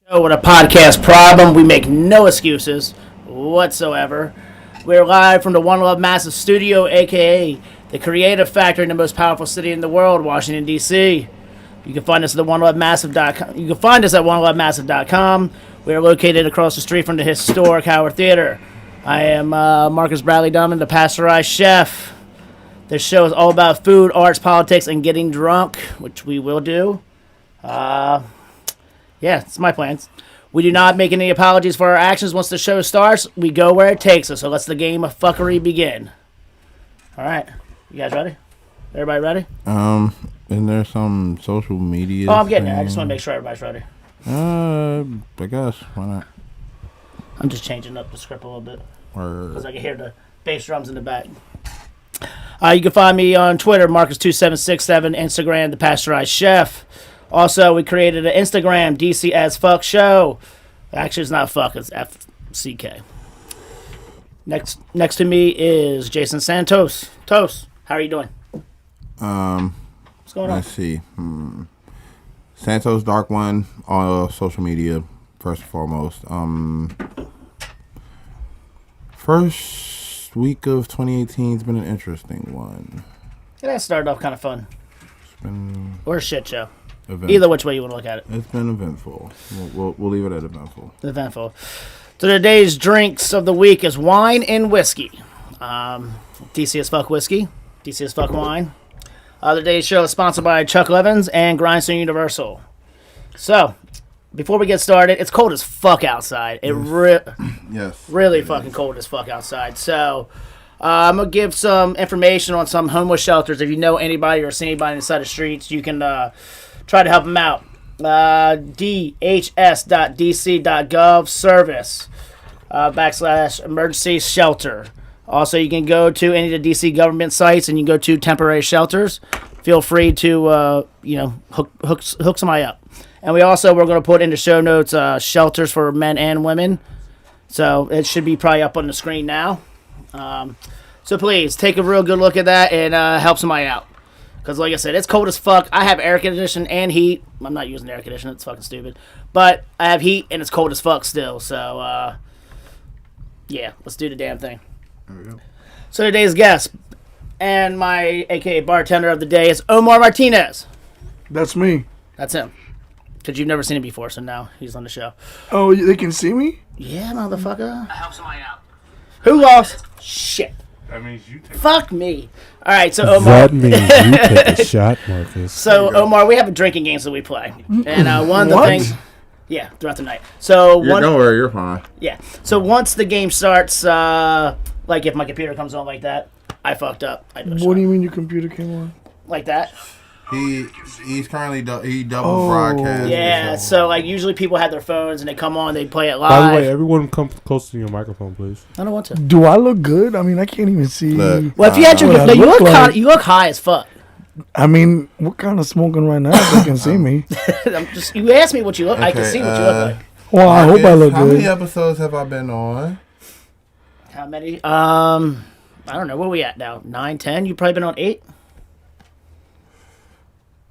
Show with a podcast problem. We make no excuses whatsoever. We're live from the One Love Massive Studio, aka the creative factory in the most powerful city in the world, Washington, D.C. You can find us at onelovemassive.com. You can find us at onelovemassive.com. We are located across the street from the historic Howard Theater. I am Marcus Bradley Dunman, the Pasteurized Chef. This show is all about food, arts, politics, and getting drunk, which we will do. Yeah, it's my plans. We do not make any apologies for our actions. Once the show starts, we go where it takes us. So let's the game of fuckery begin. All right. You guys ready? Everybody ready? Isn't there some social media? Oh, I'm getting it. I just want to make sure everybody's ready. I guess. Why not? I'm just changing up the script a little bit. Because I can hear the bass drums in the back. You can find me on Twitter, Marcus2767, Instagram, The Pasteurized Chef. Also, we created an Instagram, DC as Fuck Show. Actually, it's not fuck, it's FCK. Next to me is Jason Santos. Toast, how are you doing? What's going on? Let's see. Santos Dark One on social media, first and foremost. First week of 2018 has been an interesting one. Yeah, that started off kind of fun. It's been or a shit show. Eventful. Either which way you want to look at it. It's been eventful. We'll leave it at eventful. Eventful. So today's drinks of the week is wine and whiskey. DC as Fuck Whiskey. DC as Fuck Wine. Today's show is sponsored by Chuck Levins and Grindstone Universal. So, before we get started, it's cold as fuck outside. Really fucking cold as fuck outside. So, I'm going to give some information on some homeless shelters. If you know anybody or see anybody inside the streets, you can try to help them out. dhs.dc.gov service / emergency shelter. Also, you can go to any of the DC government sites and you can go to temporary shelters. Feel free to hook somebody up. And we're going to put in the show notes shelters for men and women. So it should be probably up on the screen now. So please take a real good look at that and help somebody out. Because like I said, it's cold as fuck. I have air conditioning and heat. I'm not using air conditioning. It's fucking stupid. But I have heat and it's cold as fuck still. So, yeah, let's do the damn thing. There we go. So today's guest and my a.k.a. bartender of the day is Omar Martinez. That's me. That's him. Because you've never seen him before, so now he's on the show. Oh, they can see me? Yeah, motherfucker. I help somebody out. Who lost? Shit. That means you take. Fuck me. All right, so Omar. That means you take a shot, Marcus. So Omar, we have a drinking games that we play, and one of the What? things, yeah, throughout the night. So Don't worry, you're fine. yeah. So once the game starts, like if my computer comes on like that, I fucked up. I do a What shot. do you mean your computer came on? Like that? He's currently double broadcast. Yeah. So like usually people have their phones and they come on, they play it live. By the way, everyone come close to your microphone, please. I don't want to. Do I look good? I mean, I can't even see. Look. Well, if you had your, What I no, look like. you look high as fuck. I mean, what kind of smoking right now if they can see me? You asked me what you look. I can Okay, see what you look like. Well, I hope I look How many good. episodes have I been on? How many? I don't know. Where are we at now? 9, 10? You've probably been on 8.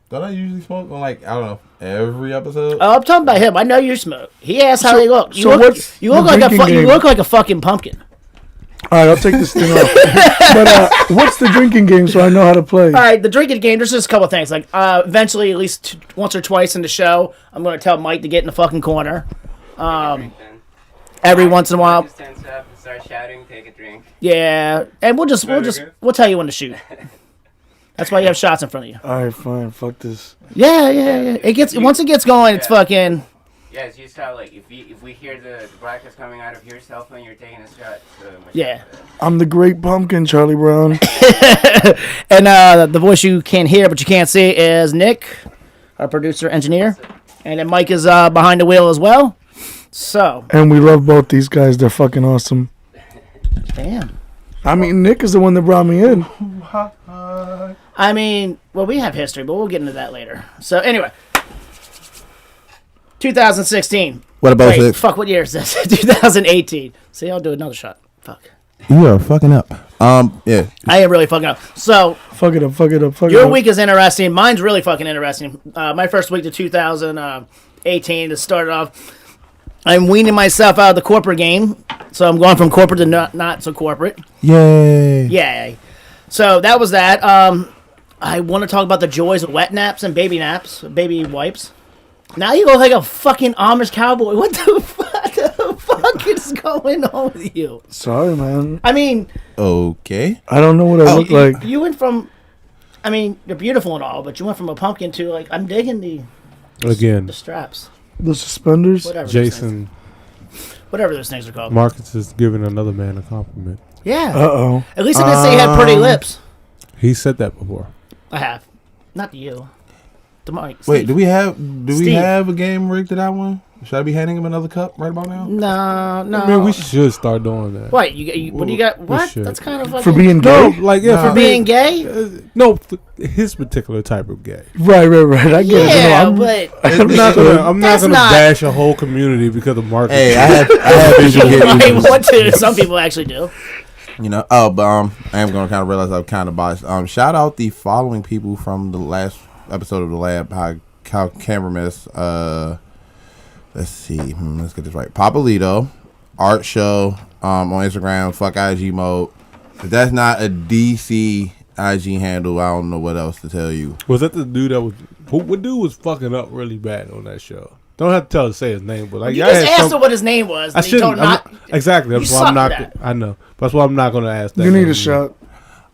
Don't I usually smoke on I don't know, every episode? Oh, I'm talking about him. I know you smoke. He asked how they look. so what's You look the like a drinking you game? look like a fucking pumpkin. All right, I'll take this thing off. But what's the drinking game so I know how to play? All right, the drinking game. There's just a couple things. Like eventually, at least once or twice in the show, I'm going to tell Mike to get in the fucking corner. Every once in a while. Just tense up and start shouting, take a drink. Yeah, and we'll tell you when to shoot. That's why you have shots in front of you. All right, fine. Fuck this. Yeah. Once it gets going, it's fucking. Yeah, so you start if we hear the broadcast coming out of your cell phone, you're taking a shot. So Yeah. I'm the great pumpkin, Charlie Brown. And the voice you can't hear but you can't see is Nick, our producer engineer, and then Mike is behind the wheel as well. So. And we love both these guys. They're fucking awesome. Damn. I mean, Nick is the one that brought me in. I mean, well, we have history, but we'll get into that later. So, anyway. 2016. What about Wait, it? fuck, what year is this? 2018. See, I'll do another shot. Fuck. You are fucking up. Yeah. I am really fucking up. So Fuck it up. your week is interesting. Mine's really fucking interesting. My first week to 2018 to start off. I'm weaning myself out of the corporate game, so I'm going from corporate to not so corporate. Yay. Yay! So that was that. I want to talk about the joys of wet naps and baby wipes. Now you look like a fucking Amish cowboy. What the fuck is going on with you? Sorry, man. I mean, Okay. I don't know what I look like. you went from, I mean, you're beautiful and all, but you went from a pumpkin to like, I'm digging the straps, The suspenders. whatever. Jason Whatever those things are called. Marcus is giving another man a compliment. Yeah. Uh-oh. At least I didn't say you had pretty lips. He said that before. I have. Not to you. To Mike. Wait, Steve. do we have Steve. a game rigged to that one? Should I be handing him another cup right about now? No. I mean, we should start doing that. What? What do you got? What? should. That's kind of fucking... For being No, gay? like yeah, No. for being gay? No, his particular type of gay. Right. I get it. Yeah, No, but... I'm not gonna That's not- bash a whole community because of Marcus. Hey, I have visual I gay want to. Some people actually do. You know, I am going to kind of realize I'm kind of biased. Shout out the following people from the last episode of the lab. How cameraman, let's see, let's get this right. Papalito, Art Show, on Instagram, fuck IG mode. If that's not a DC IG handle, I don't know what else to tell you. Was that the dude that was? What dude was fucking up really bad on that show? Don't have to say his name, but like You I just had asked him what his name was. I And he told shouldn't. him not... Exactly. That's You why I'm not. suck at that. I know. That's why I'm not going to ask that. You need name. a shot.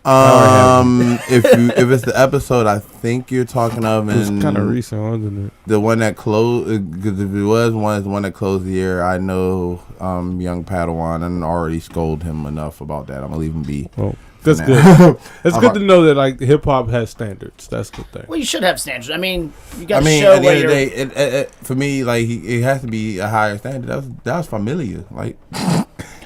If it's the episode I think you're talking of, It was and kind of recent, wasn't it? the one that closed, because if it was one, it's the one that closed the year. I know young Padawan, and already scolded him enough about that. I'm gonna leave him be. Well, that's Nah. good. It's good to know that like hip hop has standards. That's the thing. Well, you should have standards. I mean, you got I to mean, show at the where end of you're... the day, it, for me, like it has to be a higher standard. That was familiar. Like,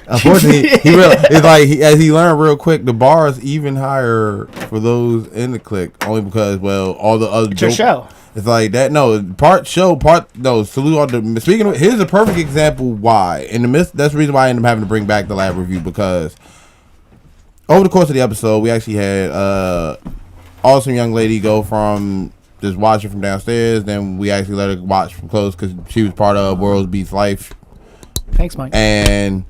unfortunately, he real. It's like as he learned real quick, the bar is even higher for those in the clique. Only because, well, all the other It's your show. It's like that. No, salute all the. Speaking of, here's a perfect example why. That's the reason why I ended up having to bring back the lab review, because over the course of the episode, we actually had awesome young lady go from just watching from downstairs. Then we actually let her watch from close because she was part of World's Beats Life. Thanks, Mike. And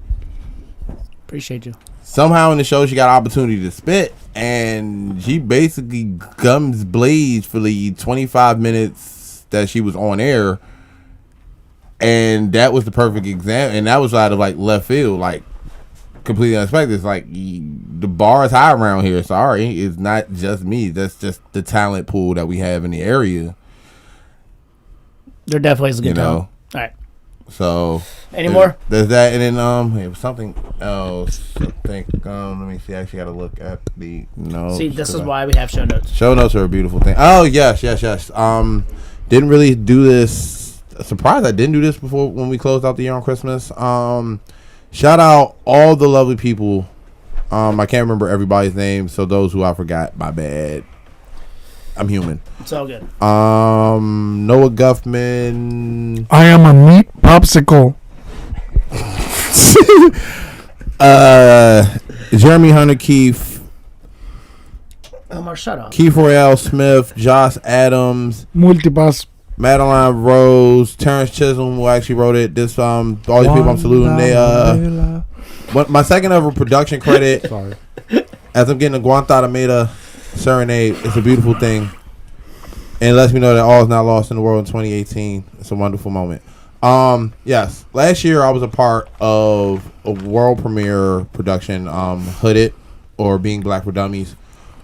Appreciate you. somehow in the show, she got an opportunity to spit, and she basically gums blazed for the 25 minutes that she was on air. And that was the perfect example. And that was out of like left field, like completely unexpected. It's like the bar is high around here. Sorry, it's not just me. That's just the talent pool that we have in the area. There definitely is a good time. All right. So Any more? There's that, and then it was something else. I think let me see. I actually got to look at the notes. See, this is why we have show notes. Show notes are a beautiful thing. Oh yes. Didn't really do this. Surprised I didn't do this before when we closed out the year on Christmas. Shout out all the lovely people. I can't remember everybody's name, so those who I forgot, my bad. I'm human. It's all good. Noah Guffman. I am a meat popsicle. Jeremy Hunter Keefe. Omar, shut up. Keith Royale Smith. Josh Adams. Multipass. Madeline Rose. Terrence Chisholm, who actually wrote it. This all these people I'm saluting. They my second ever production credit. Sorry. As I'm getting a Guantanamera serenade, it's a beautiful thing. And it lets me know that all is not lost in the world in 2018. It's a wonderful moment. Yes. Last year I was a part of a world premiere production, Hooded, or Being Black for Dummies,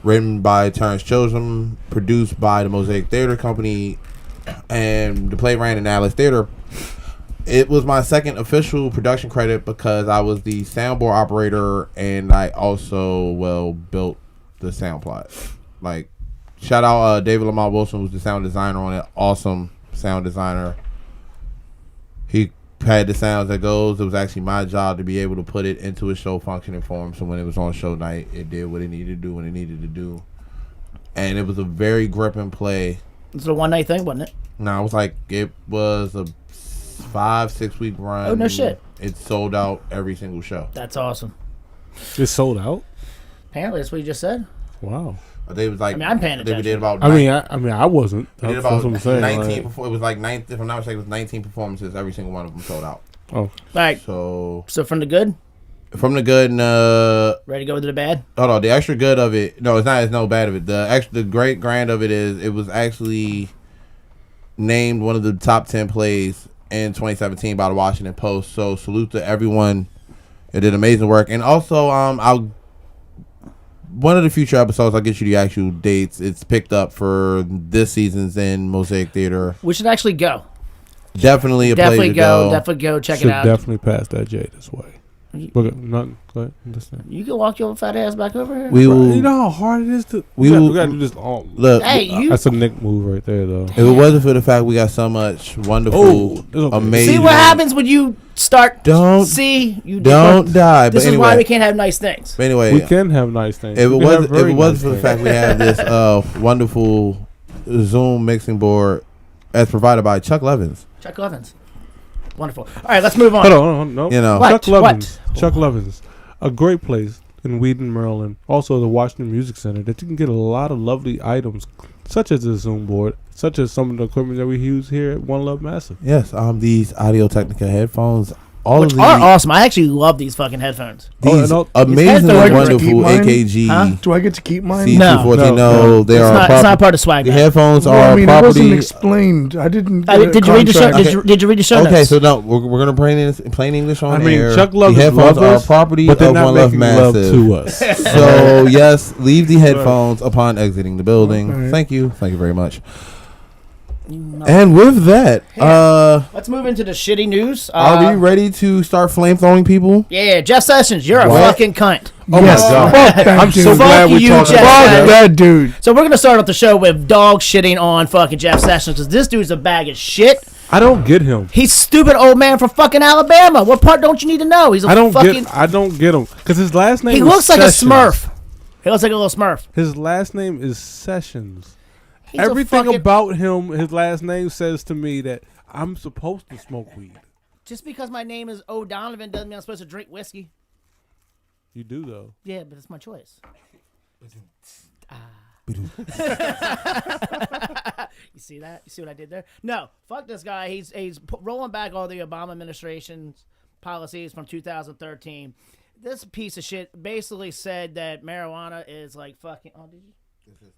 written by Terrence Chisholm, produced by the Mosaic Theater Company, and the play ran in Alice Theater. It was my second official production credit because I was the soundboard operator, and I also built the sound plot. Like, shout out David Lamar Wilson, who's the sound designer on it. Awesome sound designer. He had the sounds that goes. It was actually my job to be able to put it into a show functioning form. So when it was on show night, it did what it needed to do when it needed to do. And it was a very gripping play. It's a one night thing, wasn't it? No, it was a 5-6 week run. Oh, no shit. It sold out every single show. That's awesome. It's sold out. Apparently, that's what you just said. Wow. They was like, I mean, I'm paying They attention. did about. I wasn't. They did That's about what I'm saying. 19. Like, It was like 9. If I'm not mistaken, it was 19 performances. Every single one of them sold out. oh, All right. So from the good, from the good and ready to go to the bad. hold on, the extra good of it. No, it's not. It's no bad of it. The great grand of it is it was actually named one of the top 10 plays in 2017 by the Washington Post. So salute to everyone. It did amazing work. And also, one of the future episodes, I'll get you the actual dates. It's picked up for this season's in Mosaic Theater. We should actually go. Definitely a place to go. Definitely go check should it out. definitely pass that J this way. Look, not go ahead. Understand. You can walk your fat ass back over here. We will. You know how hard it is to. We gotta do this all. Look, Hey, you. That's a Nick move right there, though. if it wasn't for the fact we got so much wonderful, okay. amazing. See what happens when you start. Don't you don't die. This But is anyway, why we can't have nice things. But anyway, We can have nice things. if it We can have wasn't very nice for the things. fact we have this wonderful Zoom mixing board as provided by Chuck Levins. Chuck Levins. Wonderful. All right, let's move on. Hold on, no. You know. What? Chuck Levins. Chuck Levins. A great place in Wheaton, Maryland. Also the Washington Music Center that you can get a lot of lovely items, such as the Zoom board, such as some of the equipment that we use here at One Love Massive. Yes, these Audio Technica headphones, all Which of these are awesome. I actually love these fucking headphones. these Oh, amazing, headphones- wonderful Keep mine? AKG Huh? Do I get to keep mine? C214. No. No, they It's are not, it's not part of swag. the bag. headphones Well, are I mean, it wasn't property. explained. I didn't. Did you read the show? contract. Did you read the show Okay, notes? so no, we're gonna plain English on I mean, air. Chuck the Levins headphones love are us, property but they're of not One Love making love Massive. to us. So yes, leave the headphones upon exiting the building. Okay. Thank you very much. And with that, Let's move into the shitty news. are we ready to start flame throwing people? Yeah, Jeff Sessions, you're a What? fucking cunt. Yes. my God. Fuck that I'm dude. so glad Fuck we you, talked Jeff about Fuck Sessions. that dude. So we're gonna start off the show with dog shitting on fucking Jeff Sessions because this dude's a bag of shit. I don't get him. He's stupid old man from fucking Alabama. What part don't you need to know? He's a I don't fucking. get him because his last name. He is looks like Sessions. a Smurf. He looks like a little Smurf. His last name is Sessions. He's a Everything fucking- about him, his last name says to me that I'm supposed to smoke weed. Just because my name is O'Donovan doesn't mean I'm supposed to drink whiskey. You do though. Yeah, but it's my choice. You see that? You see what I did there? No, fuck this guy. He's rolling back all the Obama administration's policies from 2013. This piece of shit basically said that marijuana is like fucking. Oh, did you?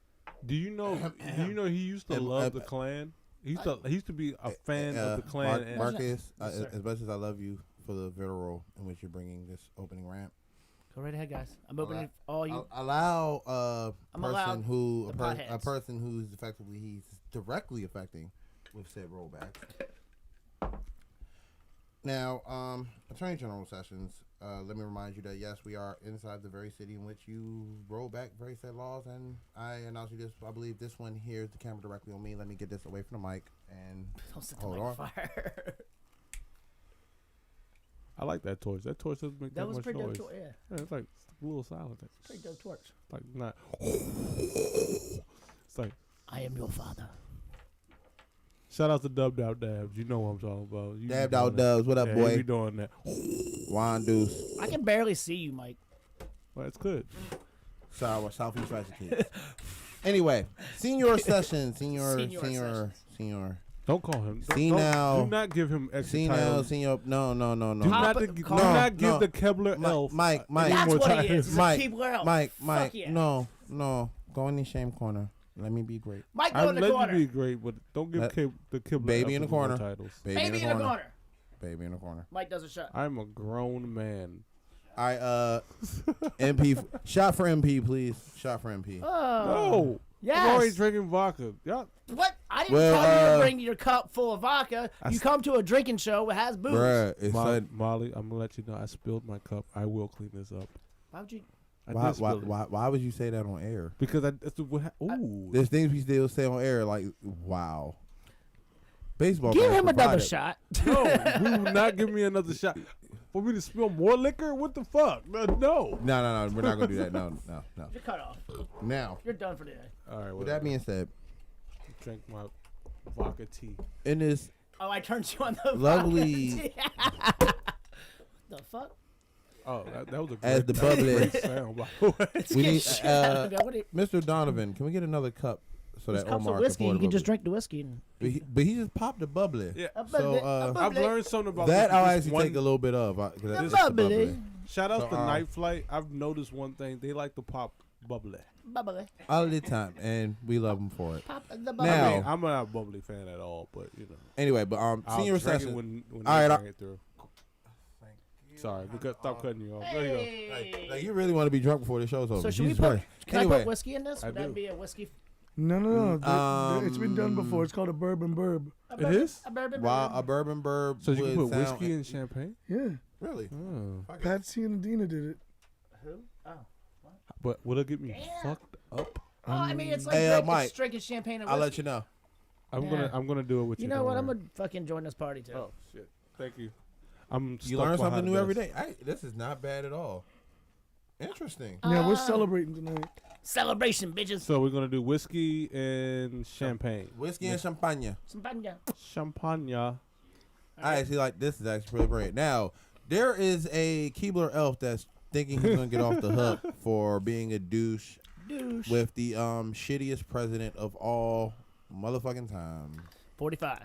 Do you know? He used to love the Klan. He used to be a fan of the Klan. and Marcus, Yes, sir. as much as I love you for the vitriol in which you're bringing this opening rant, Go right ahead, guys. I'm opening all you. allow I'm person allowed who the a potheads. person who's effectively he's directly affecting with said rollback. Now, Attorney General Sessions, let me remind you that yes, we are inside the very city in which you roll back very said laws, and I announce you this. I believe this one here is the camera directly on me. Let me get this away from the mic and Don't set the hold mic on. on fire. I like that torch. That torch doesn't make that, That was much pretty noise. dope. Yeah, Yeah, it's like a little silent. pretty dope torch. Like not. It's like I am your father. shout out to Dubbed Out Dabs. You know what I'm talking about. You Dabbed be doing out that. dubs. What up, Yeah, boy? you be doing that. Juan Deuce. I can barely see you, Mike. Well, that's good. Sorry, Southeast Ratchet Kids. Anyway, Senior Sessions, Senior Senior. Don't call him. See now. Do not give him extra Senior, titles. Senior. No. Do not, Papa- do call- not give no. the Kebler elf. Mike. That's more what he titles. is. He's a Mike, Keebler elf. Mike, Fuck yeah. no. Go in the shame corner. Let me be great. Mike, go I'm in the letting corner. you be great, but don't give the Kebler Baby elf in the more corner. titles. Baby in the corner. Baby in the corner. Mike doesn't shut. I'm a grown man. All right, MP. Shot for MP, please. Shot for MP. No. Yes. I'm already drinking vodka. Yeah. What? I didn't Well, tell you to bring your cup full of vodka. You come to a drinking show that has booze. Bruh, it's Molly, I'm gonna let you know I spilled my cup. I will clean this up. Why would you? I did spill it. why would you say that on air? Because ooh. There's things we still say on air like, wow. Baseball. Give cards him another provided. shot. No, you will not give me another shot. For me to spill more liquor? What the fuck? No. No, we're not gonna do that. No. You're cut off. Now, You're done for today. All right. with that being said, drink my vodka tea. in this Oh, I turned you on the lovely, vodka. The fuck? Oh, that was a great, As the that was a bubbly. great sound. By the way. We need What do you- Mr. Donovan. Can we get another cup so There's that cups Omar of whiskey. can pour You the can just bubbly? drink the whiskey. And But he just popped the bubbly. Yeah. A So bubbly, a I've bubbly. I've learned something about that this I'll actually one- take a little bit of. 'Cause The that's just the bubbly. Shout out So, to Nightflight. I've noticed one thing. They like to pop bubbly. Bubbly. all the time, and we love him for it. Pop the bubbly. Now- I mean, I'm not a bubbly fan at all, but you know. Anyway, but I'll senior drink it session. when All right, they bring it through. Sorry, because stop cutting you off. There you go. Hey. Like you really want to be drunk before the show's over? So should we Jesus put? Christ. Can I Anyway, put whiskey in this? I Would that do. be a whiskey? No. It's been done before. It's called a bourbon burb. A It bourbon- is? a bourbon. while bourbon. a bourbon burb. So you can would put sound- whiskey and champagne. Yeah, Really? Oh. Fuck it. Patsy and Adina did it. Who? Oh. But will it get me Damn. fucked up? Oh, I mean, it's like Hey, Mike, Mike. drinking champagne and I'll whiskey. let you know. I'm gonna do it with you. You know don't what? I'm worry. gonna fucking join this party too. Oh shit! Thank you. I'm. You stuck learn something behind new this. every day. This is not bad at all. Interesting. Yeah, we're celebrating tonight. Celebration, bitches. So we're gonna do whiskey and champagne. Whiskey and champagne. Champagne. Champagne. I actually like this. Is actually really great. Now there is a Keebler elf that's thinking he's gonna get off the hook for being a douche with the shittiest president of all motherfucking time. 45.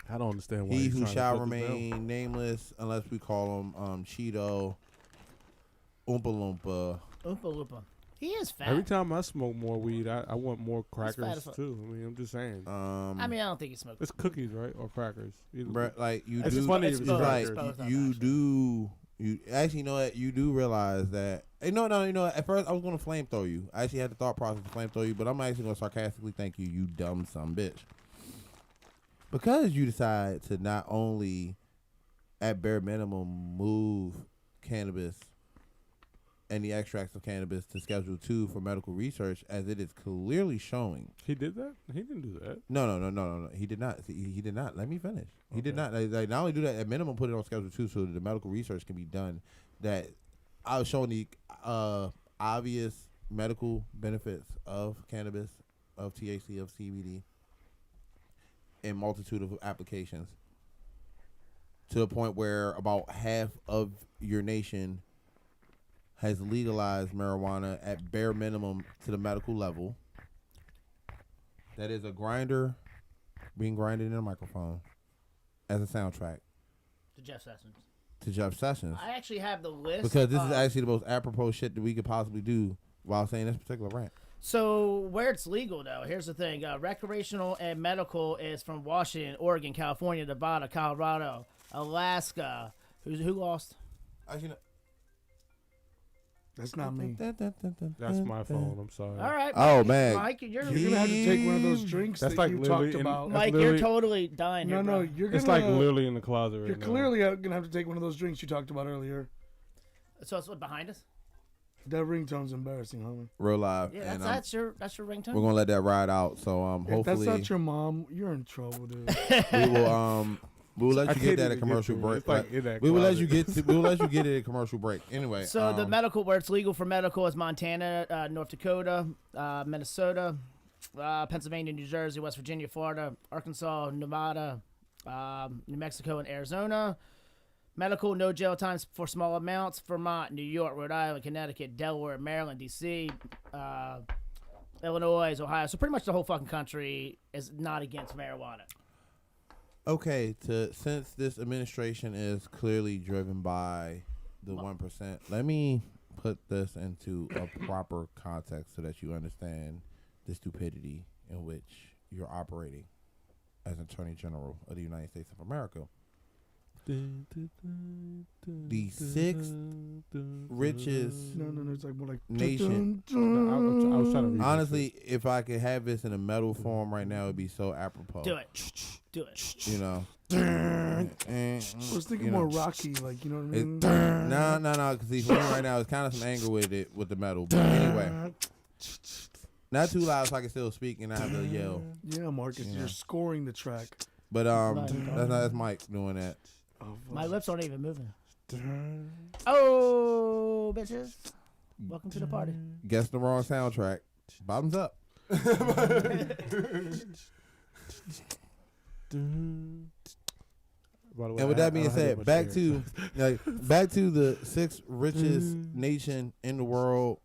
I don't understand why He he's who trying to shall put this down. remain nameless unless we call him Cheeto, Oompa Loompa. Oompa Loompa. He is fat. Every time I smoke more weed, I want more fat as crackers fuck. too. I mean, I'm just saying. I mean, I don't think he smokes. It's cookies, right, or crackers? Either- Bruh, like you It's do, funny it's if both, it's like it's both of them, you actually. do. You actually, you know what? You do realize that. No. You know what? At first, I was gonna flamethrow you. I actually had the thought process to flamethrow you, but I'm actually gonna sarcastically thank you, you dumb son bitch, because you decide to not only, at bare minimum, move cannabis and the extracts of cannabis to Schedule 2 for medical research, as it is clearly showing. He did that. He didn't do that. No. He did not. He did not. Let me finish. He did not. Like, not only do that, at minimum, put it on Schedule 2 so that the medical research can be done. That I was showing the obvious medical benefits of cannabis, of THC, of CBD, in multitude of applications. To the point where about half of your nation has legalized marijuana at bare minimum to the medical level. That is a grinder being grinded in a microphone as a soundtrack To Jeff Sessions. to Jeff Sessions. I actually have the list. Because this is of- actually the most apropos shit that we could possibly do while saying this particular rant. So where it's legal though, here's the thing: recreational and medical is from Washington, Oregon, California, Nevada, Colorado, Alaska. Who lost? Actually, no. That's not me. That's my phone. I'm sorry. All right. Oh, Mike, man. Mike, you're You're gonna have to take one of those drinks That's that like you literally talked in- about. that's Mike, you're literally- totally dying here. No, bro. you're gonna. It's like literally in the closet right You're now. clearly gonna have to take one of those drinks you talked about earlier. So it's what behind us? That ringtone's embarrassing, homie. Real live. Yeah, and that's your ringtone. we're gonna let that ride out. So If that's hopefully not your mom, you're in trouble, dude. we will let I you get can't that even at commercial get to it. break. It's like in that we will let closet. you get it at commercial break. Anyway. So the medical, where it's legal for medical, is Montana, North Dakota, Minnesota, Pennsylvania, New Jersey, West Virginia, Florida, Arkansas, Nevada, New Mexico, and Arizona. Medical, no jail times for small amounts. Vermont, New York, Rhode Island, Connecticut, Delaware, Maryland, D.C., Illinois, Ohio. So pretty much the whole fucking country is not against marijuana. Okay, since this administration is clearly driven by the 1%, let me put this into a proper context so that you understand the stupidity in which you're operating as Attorney General of the United States of America. The sixth richest No, it's like more like nation. I was trying to read Honestly, if I could have this in a metal form right now, it'd be so apropos. Do it. Do it. You know. I was thinking more rocky, like, you know what I mean? No. Because see, for me right now, it's kind of some anger with it, with the metal. But anyway, not too loud so I can still speak and I have to yell. Yeah, Marcus, Yeah. you're scoring the track. But that's Mike doing that. Oh, My lips aren't even moving. Oh, bitches. Welcome to the party. Guess the wrong soundtrack. Bottoms up. By the way, And with that being I don't have said, much back experience. to back to the sixth richest nation in the world.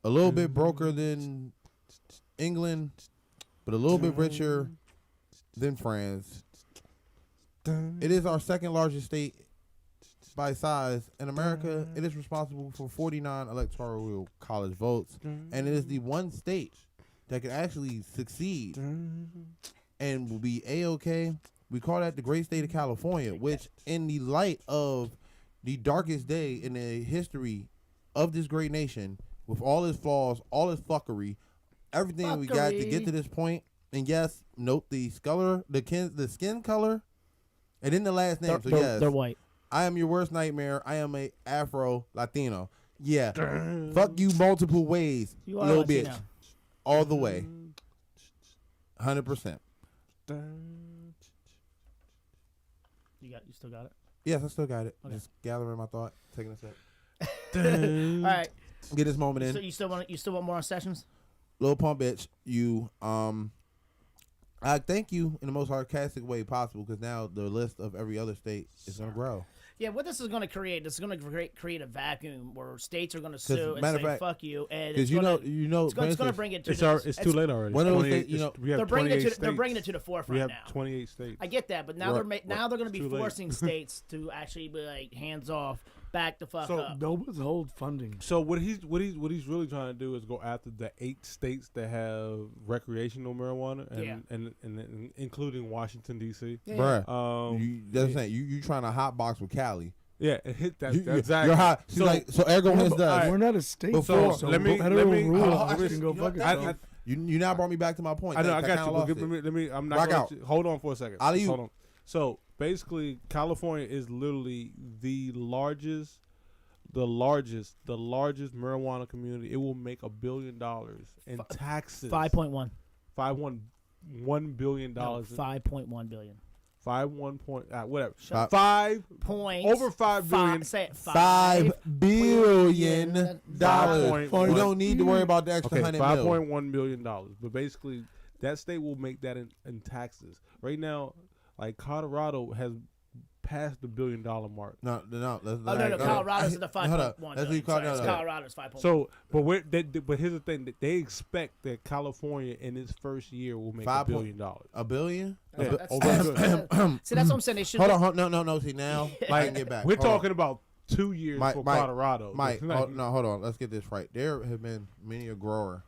A little bit broker than England, but a little bit richer than France. It is our second largest state by size in America. It is responsible for 49 electoral college votes, and it is the one state that can actually succeed and will be A-OK. We call that the great state of California, which in the light of the darkest day in the history of this great nation, with all its flaws, all its fuckery, everything we got to get to this point, and yes, note the the skin color, and then the last name. So yes, they're white. I am your worst nightmare. I am a Afro Latino. Yeah, fuck you multiple ways, You are little Latino. bitch, all the way, 100%. You still got it. Yes, I still got it. Okay. Just gathering my thought, taking a sec. All right. Get this moment in. So you still want more on Sessions? Lil Pump bitch, I thank you in the most sarcastic way possible because now the list of every other state is going to grow. Yeah, what this is going to create, this is going to create a vacuum where states are going to sue and matter say of fact, "fuck you," and because it's it's going to bring it to It's too late already. One of those 28 states, you know, we have they're bringing 28 it to states. the forefront We have now. 28 states. I get that, but now now they're going to be Too late. forcing states to actually be like hands off, back the fuck up. They'll withhold funding. So what he's really trying to do is go after the 8 states that have recreational marijuana, and including Washington D.C. Yeah. Bruh, that's saying you trying to hot box with Cali. Yeah, it hit that. You're exactly. hot. She's like, so ergo his does. We're not a state, Before- so let me- federal let me- rules actually, can go you know fuck what, itself. You now brought me back to my point. I know. I kinda got you. lost But it. let me. I'm not. Rock gonna out. let you- hold on for a second. Alley-oop. Just hold on. So basically, California is literally the largest marijuana community. It will make $1 billion in taxes. 5.1. $1 billion. No, 5.1 billion. 5.1 point. Whatever. Five- 5 Point over 5 billion. Say it. $5 billion. $5.1 We don't need to worry about the extra Okay, $100 million. $5.1 million. But basically, that state will make that in taxes. Right now, like Colorado has passed the $1 billion mark. No. Colorado's at the 5.1. That's what you call it. Colorado's 5.1. So, but here's the thing: that they expect that California in its first year will make $1 billion. $1 billion? That's- Over see, that's what I'm saying. They should. Hold on. No. See, now I can get back. We're Hold on. talking about 2 years for Colorado. Mike, It's not- hold on. Let's get this right. There have been many a grower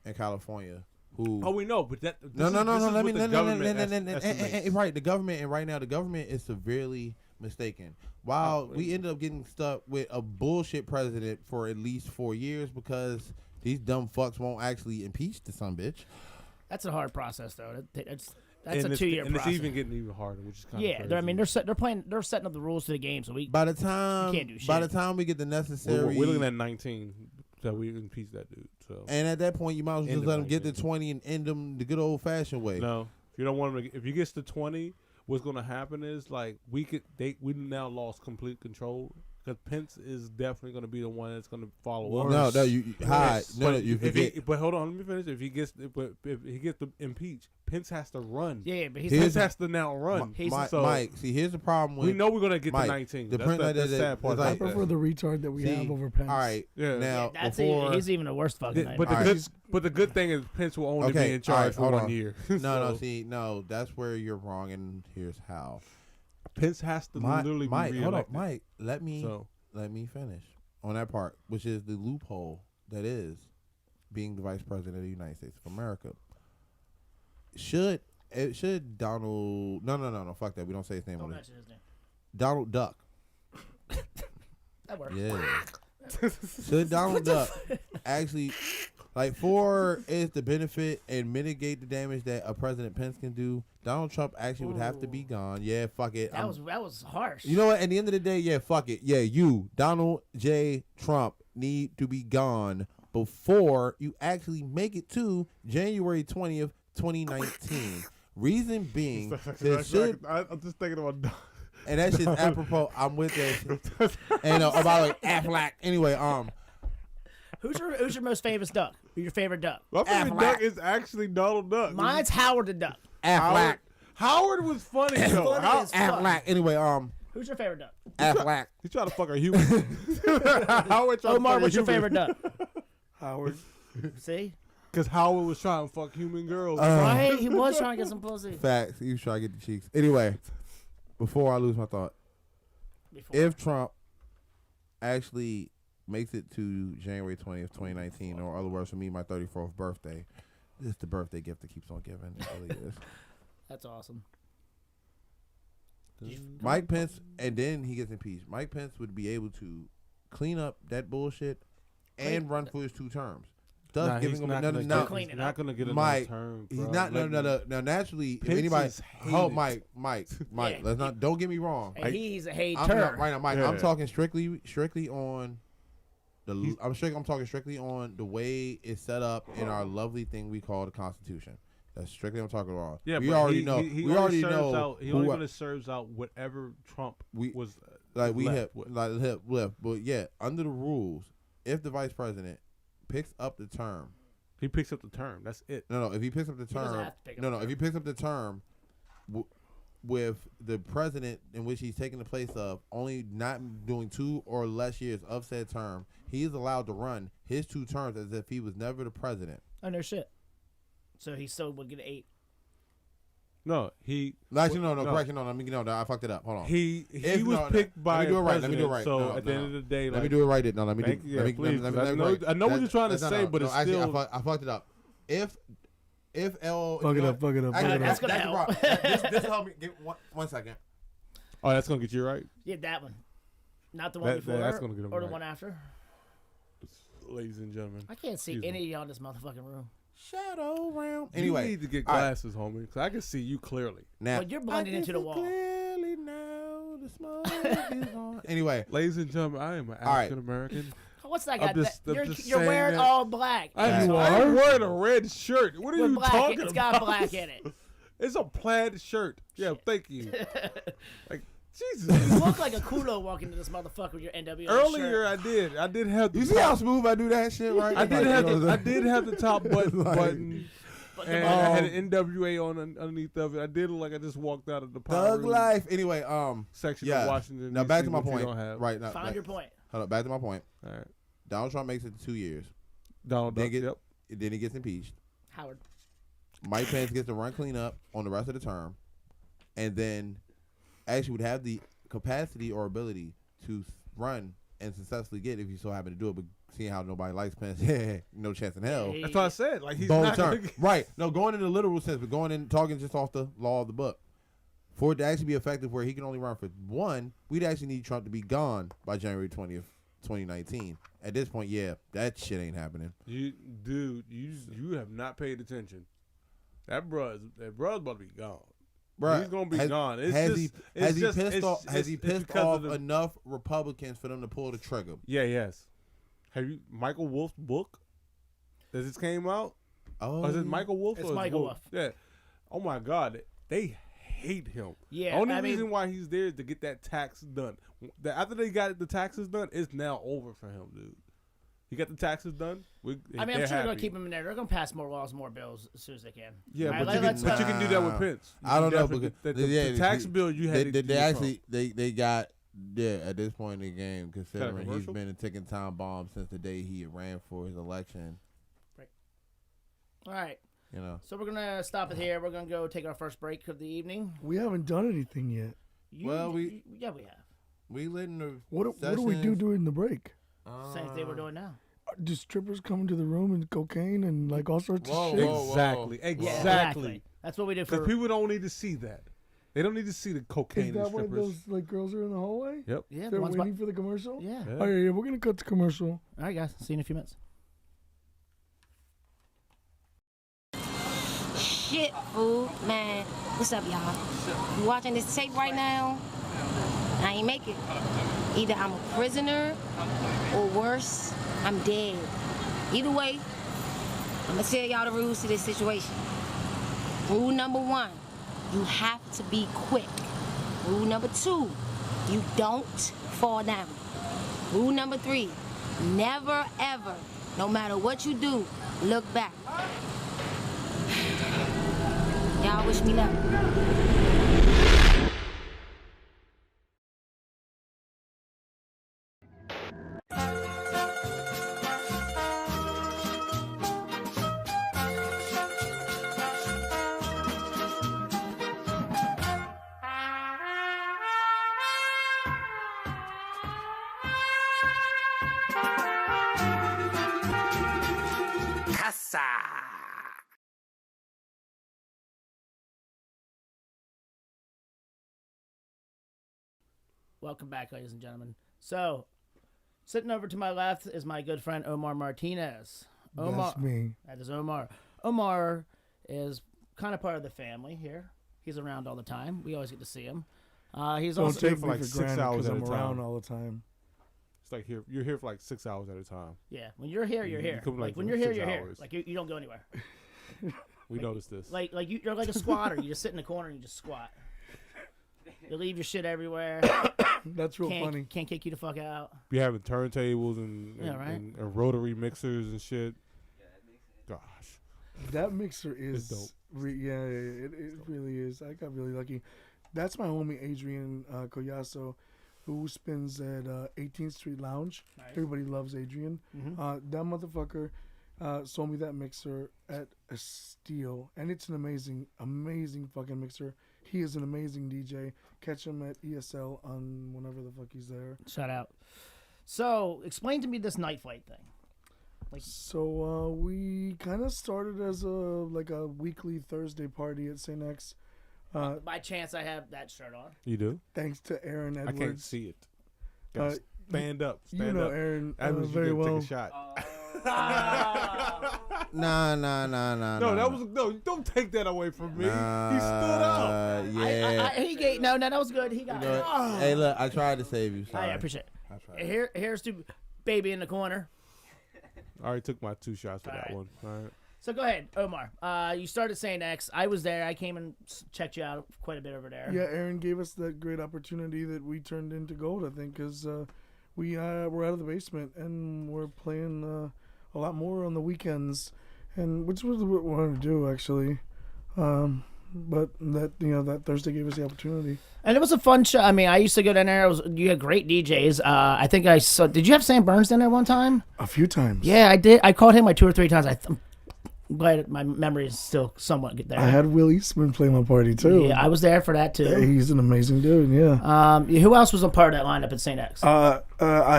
in California who. Oh, we know, but that. No. Let me. Right. Right. The government, and right now, the government is severely mistaken. While we ended up getting stuck with a bullshit president for at least 4 years because these dumb fucks won't actually impeach the son bitch. That's a hard process, though. That's And a 2 year and process. it's even getting harder, which is kind of Yeah, they're setting up the rules to the game, so we By the time, You can't do shit. by the time we get the necessary, We're looking at 19 that we impeach that dude. So and at that point, you might as well End just of let him get to 19. 20 and end them the good old fashioned way. no, if you don't want him, if he gets to 20, what's going to happen is like we now lost complete control. Because Pence is definitely going to be the one that's going to follow up. No, you hide. No, you If forget. but hold on, let me finish. If he gets to impeach, Pence has to run. yeah, but Pence has to now run. Mike, see, here's the problem with. We know we're going to get Mike, to 19. the That's Prince- the sad part. it's I like- prefer the retard that we See, have over Pence. All right, Yeah. now that's before. he's even a worse fucking But the nightmare. good thing is Pence will only Okay, be in charge all right, for hold 1 on. year. No, that's where you're wrong, and here's how. Pence has to literally Mike, be hold on, reelected. Mike, let me So finish on that part, which is the loophole that is being the vice president of the United States of America. Should Donald? No, fuck that. We don't say his name Don't on it. mention his name. Donald Duck. That works. Yeah. Should Donald Duck actually, like, for is to benefit and mitigate the damage that a President Pence can do, Donald Trump actually would have to be gone. Yeah, fuck it. That was harsh. You know what? At the end of the day, yeah, fuck it. Yeah, you, Donald J. Trump, need to be gone before you actually make it to January 20th, 2019. Reason being, there should, I'm just thinking about. and that shit's apropos. I'm with that shit. And about like Affleck. Anyway, Who's your most famous duck? Who's your favorite duck? My favorite Affleck. duck is actually Donald Duck. Mine's Howard the Duck. Affleck. Howard was funny though. Funny as fuck. Affleck. Anyway, Who's your favorite duck? Affleck. He tried to fuck a human. Howard tried to Omar, fuck what's a your human. favorite duck? Howard. See? Because Howard was trying to fuck human girls. Right? He was trying to get some pussy. Facts. He was trying to get the cheeks. Anyway, before I lose my thought, if Trump actually makes it to January 20th, 2019, or other words for me, my 34th birthday, this is the birthday gift that keeps on giving. It really is. That's awesome. Mike Pence, and then he gets impeached. Mike Pence would be able to clean up that bullshit and run for his 2 terms. Thus Nah, giving he's him not no, gonna no, get- Clean it he's not up. going to get a Mike, term. he's bro. not. Let No. me- Now, naturally, if Pence anybody, is hated. Mike. Yeah. Let's not. Don't get me wrong. And he's a I'm hater. not, right now, Mike. Yeah. I'm talking strictly on the. I'm talking strictly on the way it's set up in our lovely thing we call the Constitution. That's strictly what I'm talking about. Yeah, we but already know. He we already serves know. Out, he only going to serves out whatever Trump was like we left have with. like hip left. But yeah, under the rules, if the vice president picks up the term, He picks up the term. That's it. no. If he picks up the doesn't term, have to pick up no. the If term. he picks up the term. With the president in which he's taking the place of only not doing 2 or less years of said term, he is allowed to run his 2 terms as if he was never the president. Oh, no shit. So he still would get 8. No, he. Actually, no. Correction, no. Let me no. I fucked it up. Hold on. He was picked by let me do it a right. Let me do it president, right. So No, at the end of the day, let me do it right. No, let me do. Thank you. Let me, Yeah, please, let me, let me, I know- I know what you're trying to say, but it's actually, still- I fucked it up. If L Fuck it up. Actually, That's gonna help. This help me. Give one second. Oh, that's gonna get you right, Yeah, that one. Not the one That- before that's gonna get him or the right. one after. ladies and gentlemen. I can't see Excuse any me. of y'all in this motherfucking room. Shadow round. You Anyway, need to get all right. glasses, homie, because I can see you clearly. Now Well, you're blending I into can the see wall. Clearly now the smoke is on. Anyway, Ladies and gentlemen, I am an right. African American. What's that I'm guy? just- I'm You're just you're saying wearing that- all black. I'm You I'm are? wearing a red shirt. What are With you black. talking It's about? got black in it. It's a plaid shirt. Yeah, thank you. Like Jesus. You look like a culo walking into this motherfucker with your NWA Earlier, shirt. I did have the you see how smooth I do that shit, right? I did Like, have you know the what I I'm saying? did have the top button, Like- But the and I had bottom- an NWA on underneath of it. I did look like I just walked out of the power Thug room life. Anyway, section yeah. of Washington. Now back DC, to my which you point. don't have. Right now, Find your point. Hold up. Back to my point. All right. Donald Trump makes it to 2 years. Donald Then, Duck. Yep. then he gets impeached. Howard. Mike Pence gets to run clean up on the rest of the term, and then actually would have the capacity or ability to run and successfully get if you so happen to do it. But seeing how nobody likes Pence, no chance in hell. Hey. That's what I said. Like he's Bold not term. gonna- Right. No, going in the literal sense, but going in talking just off the law of the book. For it to actually be effective where he can only run for 1, we'd actually need Trump to be gone by January 20th, 2019. At this point, yeah, that shit ain't happening. You have not paid attention. That bruh's about to be gone. Bruh, He's gonna be has- gone. It's has just, he it's has just, he pissed it's- off? Has he it's pissed because off of the- enough Republicans for them to pull the trigger? Yeah, yes. Have you Michael Wolff's book? That just came out? Oh, Is it Michael Wolff? It's or is it Michael Wolff? Yeah. Oh my God, they hate him. Yeah, The only I mean- reason why he's there is to get that tax done. After they got the taxes done, it's now over for him, dude. He got the taxes done. I mean, I'm they're sure they're gonna happy. keep him in there. They're gonna pass more laws, more bills as soon as they can. Yeah, All right, but, let's- you can do that with Nah. Pence. I don't know Definitely- because the tax bill you had. They actually they got at this point in the game considering he's commercial? been a ticking time bomb since the day he ran for his election. All right, You know, so we're gonna stop it here. We're gonna go take our first break of the evening. We haven't done anything yet. Yeah, we have. we lit in the What do we do during the break? Same thing we're doing now. Do strippers come into the room and cocaine and like all sorts Whoa, of shit? whoa. Exactly. Yeah, Exactly. That's what we do Because for. people don't need to see that. They don't need to see the cocaine Is and that why strippers. those like girls are in the hallway? Yep. Yeah, the They're ones. waiting for the commercial? Yeah. Yeah. Oh, yeah, we're going to cut the commercial. All right, guys. See you in a few minutes. Shit, fool, man. What's up, y'all? You watching this tape right now? I ain't make it. Either I'm a prisoner or worse, I'm dead. Either way, I'm gonna tell y'all the rules to this situation. Rule number 1, you have to be quick. Rule number 2, you don't fall down. Rule number 3, never ever, no matter what you do, look back. Y'all wish me luck. Welcome back, ladies and gentlemen. So, sitting over to my left is my good friend Omar Martinez. That's me. That is Omar. Omar is kind of part of the family here. He's around all the time. We always get to see him. He's Don't also take for me like for 6 granted hours because at a I'm time. around all the time. It's like you're here for like 6 hours at a time. yeah. When you're here, you're You here. come, Like like, when for you're here, 6 you're here. hours. Like you don't go anywhere. We noticed this. Like you're like a squatter. You just sit in the corner and you just squat. You leave your shit everywhere. That's real funny. Can't kick you the fuck out. Be having turntables and Yeah, right. and rotary mixers and shit. Gosh. That mixer is dope. It really is. I got really lucky. That's my homie Adrian Collazo, who spins at 18th Street Lounge. Nice. Everybody loves Adrian. Mm-hmm. That motherfucker sold me that mixer at a steal, and it's an amazing fucking mixer. He is an amazing DJ. Catch him at ESL on whenever the fuck he's there. Shout out. So, explain to me this Nightflight thing. So we kind of started as a weekly Thursday party at St. X. By chance, I have that shirt on. You do? Thanks to Aaron Edwards. I can't see it. Gotta stand up. Stand you know up. Aaron That means very you well. take a shot. Nah. No, that was no. Don't take that away from me. Nah, He stood up. Yeah. He gave, no, that was good. He got You know it. what? Hey, look, I tried to save you. Sorry. I appreciate I it. tried. Here's to baby in the corner. I already took my 2 shots for All that right. one. All right. So go ahead, Omar. You started saying X. I was there. I came and checked you out quite a bit over there. Yeah, Aaron gave us that great opportunity that we turned into gold, I think, because we're out of the basement and we're playing a lot more on the weekends, and which was what we wanted to do actually. But that Thursday gave us the opportunity. And it was a fun show. I mean, I used to go down there. You had great DJs. I think I saw. Did you have Sam Burns down there one time? A few times. Yeah, I did. I called him like 2 or 3 times. I'm glad my memory is still somewhat good there. I had Will Eastman play my party too. Yeah, I was there for that too. Yeah, he's an amazing dude. Yeah. Who else was a part of that lineup at St. X? I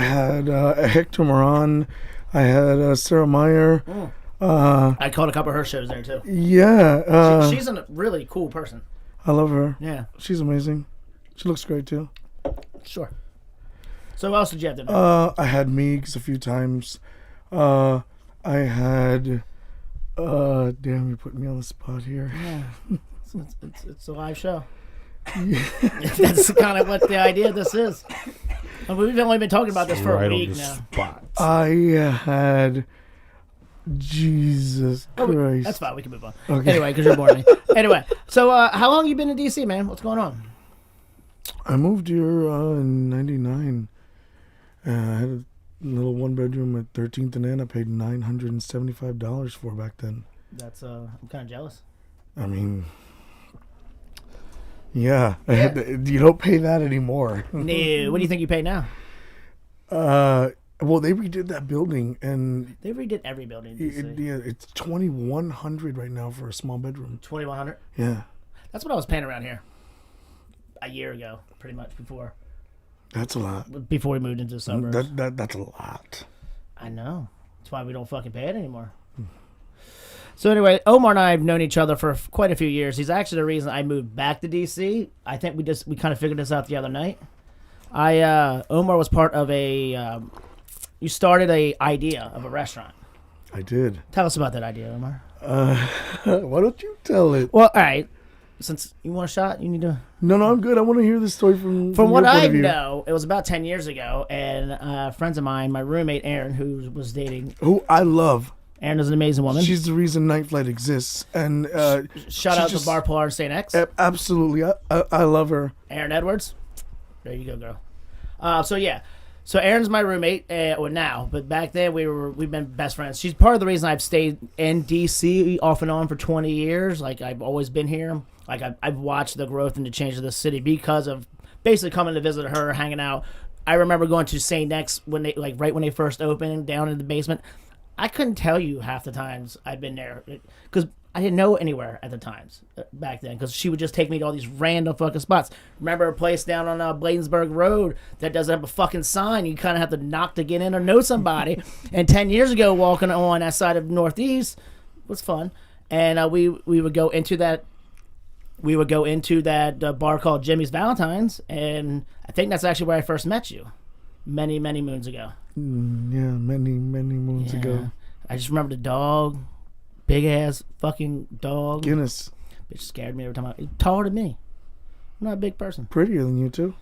had Hector Moran. I had Sarah Meyer. I called a couple of her shows there too. Yeah. She's a really cool person. I love her. Yeah, She's amazing. She looks great too. sure. So what else did you have there? I had Meeks a few times. I had. Damn, you put me on the spot here. Yeah, it's a live show. That's kind of what the idea of this is. And we've only been talking about this for Right a on week the now. spot. I had. Jesus Christ. That's fine. We can move on. Okay. Anyway, because you're boring me. Anyway, so how long you been in DC, man? What's going on? I moved here in '99. I had a little 1-bedroom at 13th and N. I paid $975 for back then. That's I'm kind of jealous. I mean, yeah. You don't pay that anymore. No, what do you think you pay now? Well, they redid that building, and They redid every building in DC. it's $2,100 right now for a small bedroom. 2,100. Yeah, That's what I was paying around here a year ago, pretty much that's a lot. before we moved into the suburbs. That's a lot. I know. That's why we don't fucking pay it anymore. So anyway, Omar and I have known each other for quite a few years. He's actually the reason I moved back to DC. I think we kind of figured this out the other night. Omar was part of you started a idea of a restaurant. I did. Tell us about that idea, Omar. Why don't you tell it? Well, all right. Since you want a shot, you need to. No, I'm good. I want to hear the story from From what your point I of view. know, it was about 10 years ago, and friends of mine, my roommate Erin, who was dating. Who I love. Erin is an amazing woman. She's the reason Nightflight exists, and Shout she out just- to Bar Parlor St. X. Absolutely, I love her. Erin Edwards. There you go, girl. So yeah, So Erin's my roommate, well now, but back then we've been best friends. She's part of the reason I've stayed in DC off and on for 20 years. Like I've always been here. Like I've watched the growth and the change of the city because of basically coming to visit her, hanging out. I remember going to St. Next when they right when they first opened down in the basement. I couldn't tell you half the times I'd been there because I didn't know anywhere at the times back then because she would just take me to all these random fucking spots. Remember a place down on Bladensburg Road that doesn't have a fucking sign? You kind of have to knock to get in or know somebody. And 10 years ago, walking on that side of Northeast was fun. And we would go into that. We would go into that bar called Jimmy's Valentine's, and I think that's actually where I first met you, many moons ago. Yeah, many moons ago. I just remember the dog. Big ass fucking dog. Guinness. Bitch scared me every time. He's taller than me. I'm not a big person. Prettier than you too.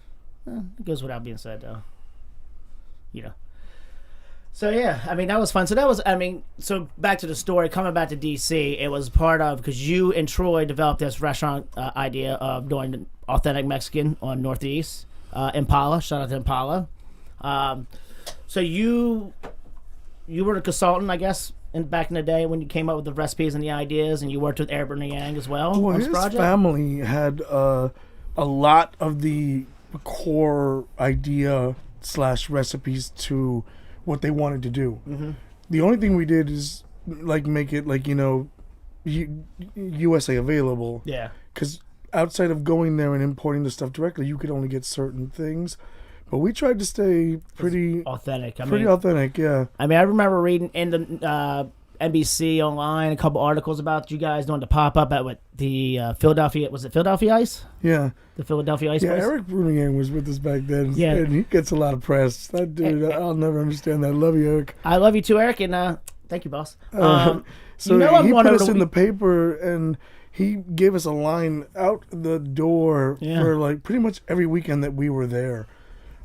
It goes without being said though. You know. So yeah, I mean that was fun. So back to the story. Coming back to DC, it was part of because you and Troy developed this restaurant idea of doing authentic Mexican on Northeast. Impala. Shout out to Impala. So you were a consultant, I guess. Back in the day when you came up with the recipes and the ideas, and you worked with Aaron Yang as well. Well, on his this project? family had a lot of the core idea / recipes to what they wanted to do. Mm-hmm. The only thing we did is like make it like USA available. Yeah. Because outside of going there and importing the stuff directly, you could only get certain things. But we tried to stay pretty authentic. Authentic, yeah. I mean, I remember reading in the NBC online a couple articles about you guys doing the pop up at the Philadelphia. Was it Philadelphia Ice? Yeah, the Philadelphia Ice. Yeah, place? Eric Brunier was with us back then. Yeah, and he gets a lot of press. That dude, I'll never understand that. I love you, Eric. I love you too, Eric, and thank you, boss. So he put us in the paper and. He gave us a line out the door for like pretty much every weekend that we were there.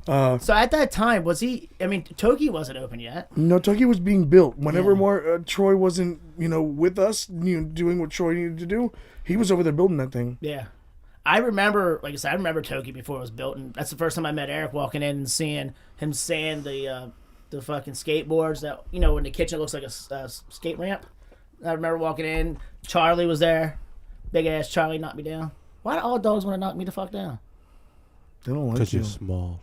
So at that time, was he? I mean, Toki wasn't open yet. No, Toki was being built. Whenever Troy wasn't, with us, doing what Troy needed to do, he was over there building that thing. Yeah, I remember. Like I said, I remember Toki before it was built, and that's the first time I met Eric walking in and seeing him sand the fucking skateboards that in the kitchen looks like a skate ramp. I remember walking in. Charlie was there. Big ass Charlie knocked me down. Why do all dogs want to knock me the fuck down? They don't like you. Because you're small.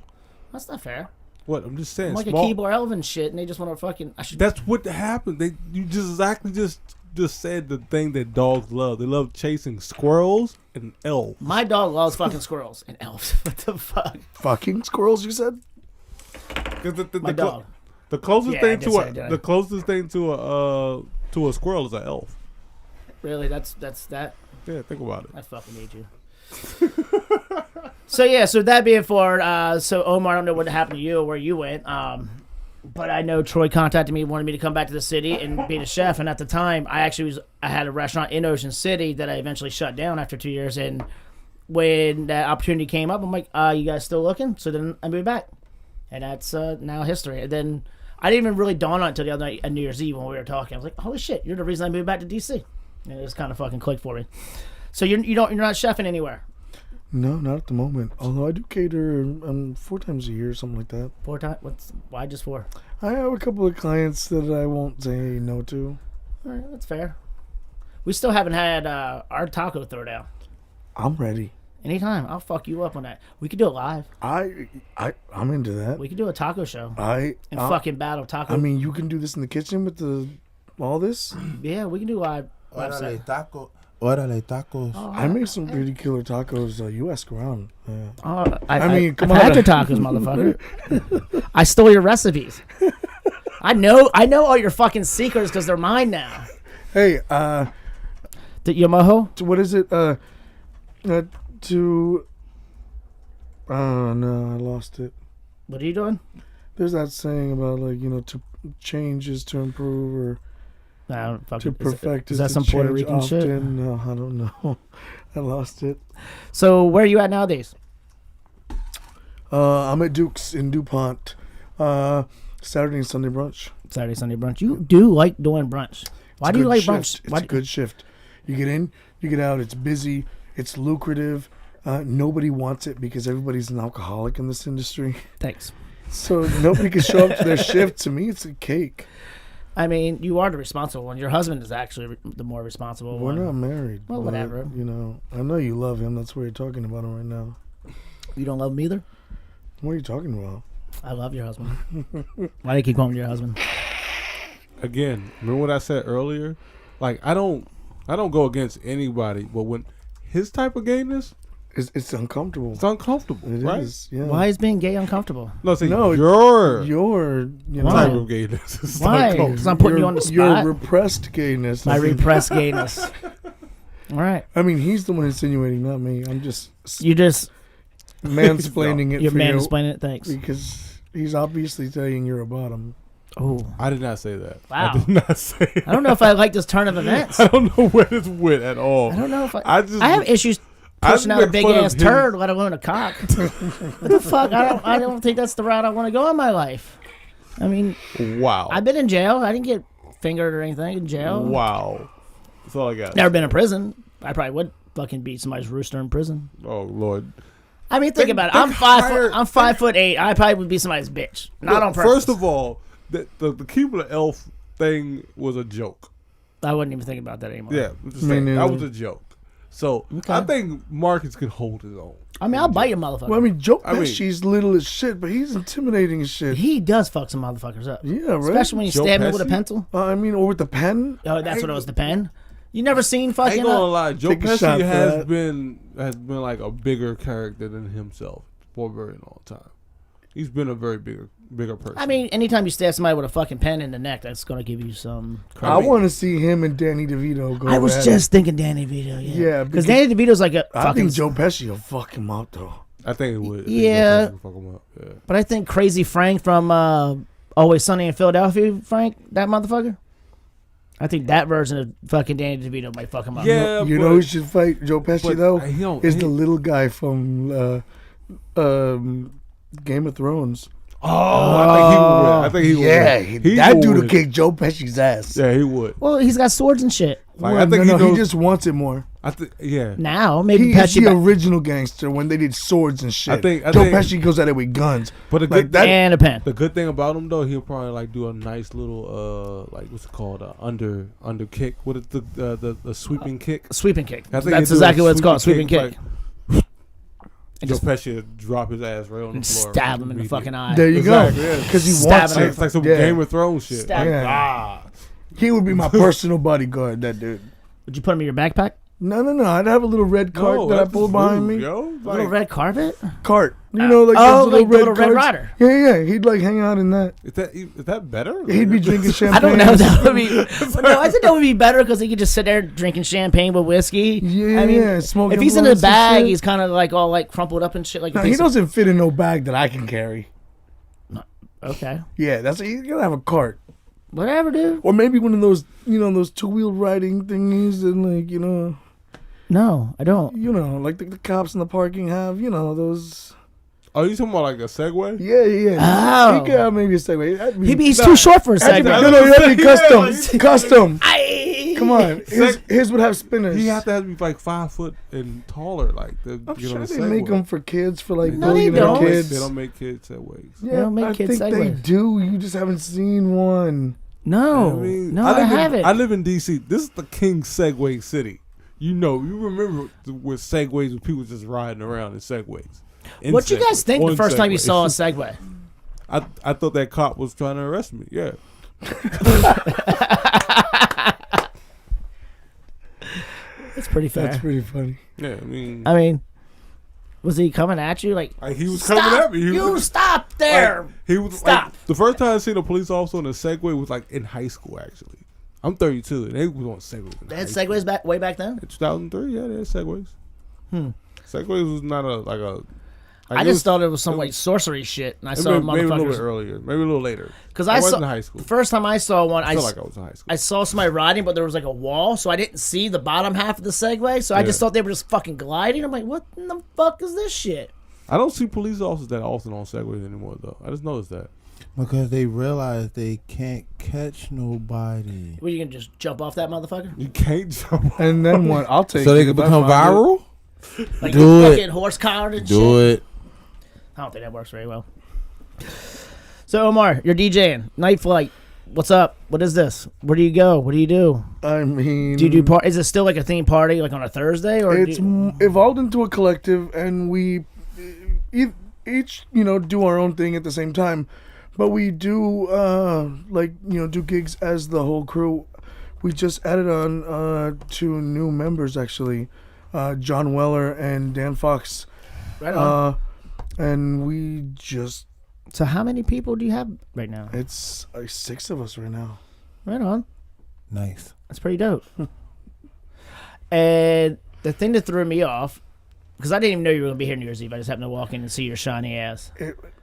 That's not fair. What? I'm just saying. I'm like small. a keyboard elven shit, and they just want to fucking. That's what happened. You just exactly just said the thing that dogs love. They love chasing squirrels and elves. My dog loves fucking squirrels and elves. What the fuck? Fucking squirrels, you said? My dog. The closest thing to a squirrel is an elf. Really? That's that. Yeah, think about it. I fucking need you. So that being forward, so Omar, I don't know what happened to you or where you went, but I know Troy contacted me, wanted me to come back to the city and be the chef, and at the time, I had a restaurant in Ocean City that I eventually shut down after 2 years, and when that opportunity came up, I'm like, you guys still looking? So then I moved back, and that's now history. And then I didn't even really dawn on it until the other night on New Year's Eve when we were talking. I was like, holy shit, you're the reason I moved back to DC. And it just kind of fucking clicked for me. So you're not chefing anywhere? No, not at the moment. Although I do cater 4 times a year, something like that. 4 times? Why just 4? I have a couple of clients that I won't say no to. All right, that's fair. We still haven't had our taco throwdown. I'm ready. Anytime, I'll fuck you up on that. We could do it live. I'm into that. We could do a taco show. And fucking battle taco. I mean, you can do this in the kitchen with all this. Yeah, we can do live. Órale, tacos. Oh, I make some pretty killer tacos. You ask around. Yeah. I mean, come I've on. had your tacos, motherfucker. I stole your recipes. I know all your fucking secrets because they're mine now. Hey, the Yomoho? What is it? No, I lost it. What are you doing? There's that saying about to change is to improve or to perfect is that some Puerto Rican often. shit? No, I don't know. I lost it. So where are you at nowadays? I'm at Duke's in DuPont. Saturday and Sunday brunch. Saturday, Sunday brunch. You do like doing brunch. Why do you like brunch? It's a good shift. You get in, you get out. It's busy. It's lucrative. Nobody wants it because everybody's an alcoholic in this industry. Thanks. So nobody can show up to their shift. To me, it's a cake. I mean, you are the responsible one. Your husband is actually the more responsible We're one. not married. Well, but, whatever. You know, I know you love him. That's why you're talking about him right now. You don't love him either? What are you talking about? I love your husband. Why do you keep calling your husband? Again, remember what I said earlier? Like, I don't go against anybody, but when his type of gayness, It's uncomfortable. it's uncomfortable, It right? is, yeah. Why is being gay uncomfortable? No, see, No, your you know, Why? type of gayness is Why? uncomfortable. Because I'm putting you on the Your spot. repressed gayness. My repressed gayness. All right. I mean, he's the one insinuating, not me. I'm just You just, mansplaining it you're for mansplaining it. Thanks. you because he's obviously saying you're a bottom. Oh, I did not say that. Wow. I did not say I don't know if I like this turn of events. I don't know where this went at all. I don't know if I just I have issues pushing I out a make big fun of ass his- turd, let alone a cock. What the fuck? I don't think that's the route I want to go in my life. I mean, Wow. I've been in jail. I didn't get fingered or anything in jail. Wow. That's all I got. Never been in prison. I probably would fucking beat somebody's rooster in prison. Oh Lord. I mean, think about it. I'm 5'8". I probably would be somebody's bitch. Not on purpose. First of all, the keeping the elf thing was a joke. I wouldn't even think about that anymore. Yeah, I'm just Me saying, that neither. was a joke. So Okay. I think Marcus could hold his own. I mean, I'll bite your motherfucker. Well, I mean, Joe I mean- Pesci's little as shit, but he's intimidating as shit. He does fuck some motherfuckers up. Yeah, right. Especially when you Joe stab him with a Pesci? pencil. I mean, or with the pen. Oh, that's what it was, the pen? You never seen I fucking... ain't gonna lie, Joe Take a shot Pesci for has that. been like a bigger character than himself for a very long time. He's been a very bigger person. I mean, anytime you stab somebody with a fucking pen in the neck, that's going to give you some... I want to see him and Danny DeVito go. I was at just thinking Danny DeVito, yeah. Yeah, Because because- Danny DeVito's like a it. I fucking... think Joe Pesci will fuck him up though. I think it would. I think Yeah. Joe Pesci would fuck him up. Yeah. But I think Crazy Frank from Always Sunny in Philadelphia, Frank, that motherfucker, I think that version of fucking Danny DeVito might fuck him up. Yeah, You but- know who should fight Joe Pesci but though? he don't- Is he- the little guy from Game of Thrones. I think he would. Yeah, He that dude will would. kick Joe Pesci's ass. Yeah, he would. Well, he's got swords and shit. Like, Well, I think no, he knows. he just wants it more. I think. Yeah. Now, maybe He's Pesci... the original gangster when they did swords and shit. I think Joe Pesci goes at it with guns. But the Like good that. and a pen. The good thing about him though, he'll probably like do a nice little like what's it called, under kick. What is the sweeping kick? Sweeping kick. I think That's he'll do a exactly what it's called, sweeping kick. like, And Joe just Pesci would drop his ass right on the and floor. stab him in the fucking eye. There you Exactly, yeah. go. Because he Stab wants him. it. It's like some Yeah. Game of Thrones shit. Stab him. Ah. He would be my personal bodyguard. That dude. Would you put him in your backpack? No. I'd have a little red cart No, that I that's pulled just behind rude, me. Yo. A little Like, red carpet? Cart. You know, like oh, those little like the red little Red carts. Rider. Yeah. He'd like hang out in that. is that better? He'd be drinking champagne. I don't know if that would be... Well, no, I think that would be better because he could just sit there drinking champagne with whiskey. Yeah, I mean, yeah, smoking if he's in a blunts and bag, shit. he's kind of like all like crumpled up and shit. Like a No, he piece of- doesn't fit in no bag that I can carry. Okay. Yeah, he's gonna have a cart. Whatever, dude. Or maybe one of those, those two-wheel riding thingies and like, No, I don't. like the cops in the parking have, those. Oh, you talking about like a Segway? Yeah. Oh. He could have maybe a Segway. That'd be- He's too short for a that'd be- segment. No, that'd be Yeah, custom. like- Custom. Aye. Come on. His would have spinners. He have to be like 5 foot and taller, like to I'm get sure on the they Segway. make them for kids, for like No, they billionaire don't. kids. They don't make kids Segways. Yeah, don't make I kids think they Segways. do. You just haven't seen one. No, I haven't. I live in DC. This is the King Segway city. You remember with Segways with people just riding around in Segways. What you guys think the first time you saw a Segway? I thought that cop was trying to arrest me. Yeah. It's pretty fair. That's pretty funny. Yeah, I mean, was he coming at you like? he was Stop! coming at me. You stop there! He was Stop. Like, the first time I seen a police officer on a Segway was like in high school. Actually, I'm 32, and they was on Segways. They had Segways back way back then. In 2003, yeah, they had Segways. Segways was not I just thought it was some like sorcery shit, and I saw maybe a little bit motherfuckers. earlier, maybe a little later. Because I I wasn't saw in high school. the first time I saw one, I felt like I was in high school. I saw somebody riding, but there was like a wall, so I didn't see the bottom half of the Segway. So I just Yeah. thought they were just fucking gliding. I'm like, what in the fuck is this shit? I don't see police officers that often on Segways anymore, though. I just noticed that. Because they realize they can't catch nobody. Well, you can just jump off that motherfucker? You can't jump. And then what? I'll take. So they it can if I become find it. viral? Like Do it. fucking horse collared and shit? Do it. I don't think that works very well. So Omar, you're DJing Nightflight. What's up? What is this? Where do you go? What do you do? I mean, Do you do is it still like a theme party like on a Thursday or? it's evolved into a collective, and we each do our own thing at the same time, but we do do gigs as the whole crew. We just added on 2 new members actually, John Weller and Dan Fox. Right on. And we just. So how many people do you have right now? It's 6 of us right now. Right on. Nice. That's pretty dope. And the thing that threw me off, because I didn't even know you were going to be here New Year's Eve. I just happened to walk in and see your shiny ass.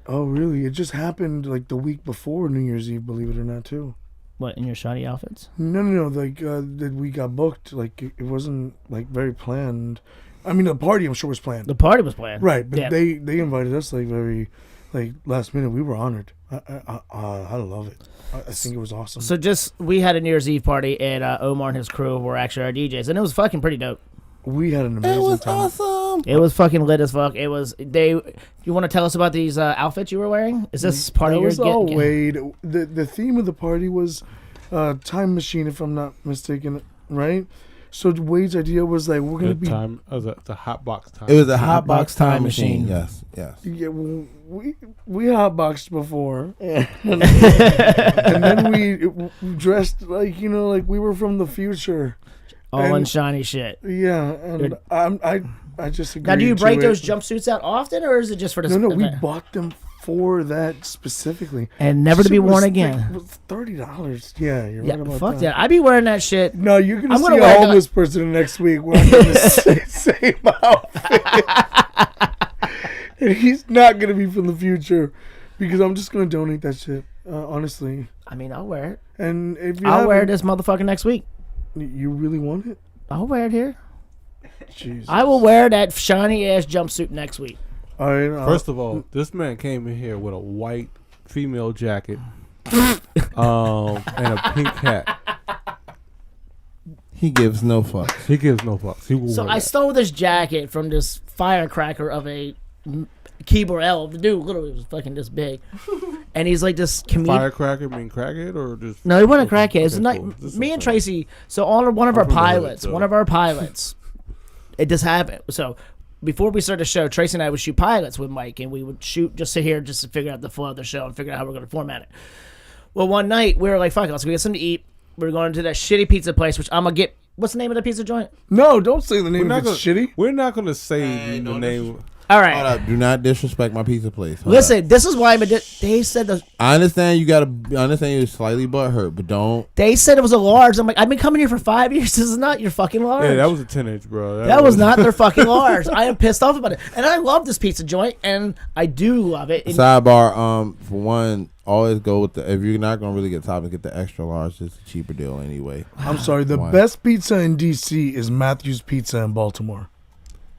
Oh, really? It just happened like the week before New Year's Eve, believe it or not, too. What, in your shiny outfits? No. Like, that we got booked. Like, it wasn't, like, very planned. I mean, the party, I'm sure, was planned. The party was planned. Right, but yeah. they invited us, like, very, like, last minute. We were honored. I love it. I think it was awesome. So we had a New Year's Eve party, and Omar and his crew were actually our DJs, and it was fucking pretty dope. We had an amazing time. Awesome. It was fucking lit as fuck. It was you want to tell us about these outfits you were wearing? Is this part of your? It was all Wade. The theme of the party was time machine, if I'm not mistaken, right? So Wade's idea was like we're gonna be time. It's a hot box time. It was a hot box time machine. Yes. Yeah, well, we hotboxed before, and then we dressed like we were from the future. All in shiny shit. Yeah, and I just agreed. Now, do you break to those it. jumpsuits out often, or is it just for the? No, we event? bought them for that specifically, and never to be Shit was worn like- again. was $30. Yeah, you're Yeah, right about fuck that. that. I'd be wearing that shit. No, you're gonna I'm see gonna a wear homeless person next week wearing the same outfit, and he's not gonna be from the future because I'm just gonna donate that shit. Honestly, I mean, I'll wear it. and if you I'll wear haven't- this motherfucker next week. You really want it? I'll wear it here. Jesus. I will wear that shiny ass jumpsuit next week. All right, First of all, this man came in here with a white female jacket, and a pink hat. He gives no fucks. He gives no fucks. He will So wear I that. stole this jacket from this firecracker of a keyboard elf. The dude literally was fucking this big, and he's like this comedian. Firecracker mean crackhead or just? No, he wasn't a crackhead. It's Okay, not cool. This is me and fine. Tracy. So one of our I'm from the hood, pilots, so. it just happened. So before we started the show, Tracy and I would shoot pilots with Mike, and we would just sit here just to figure out the flow of the show and figure out how we're going to format it. Well, one night we were like, "Fuck it, let's go get something to eat." We were going to that shitty pizza place, which I'm gonna get. What's the name of the pizza joint? No, don't say the name We're if not it's gonna, shitty. We're not gonna say the name. All Hold right, up. Do not disrespect my pizza place. Hold listen. up. This is why they said I understand you gotta. I understand you're slightly butthurt, but don't. they said it was a large. I'm like, I've been coming here for 5 years. This is not your fucking large. Yeah, that was a 10-inch, bro. That was not their fucking large. I am pissed off about it. And I love this pizza joint, and I do love it. And Sidebar. For one, always go with the. If you're not gonna really get toppings, get the extra large. It's a cheaper deal anyway. I'm sorry. The Why? best pizza in DC is Matthew's Pizza in Baltimore.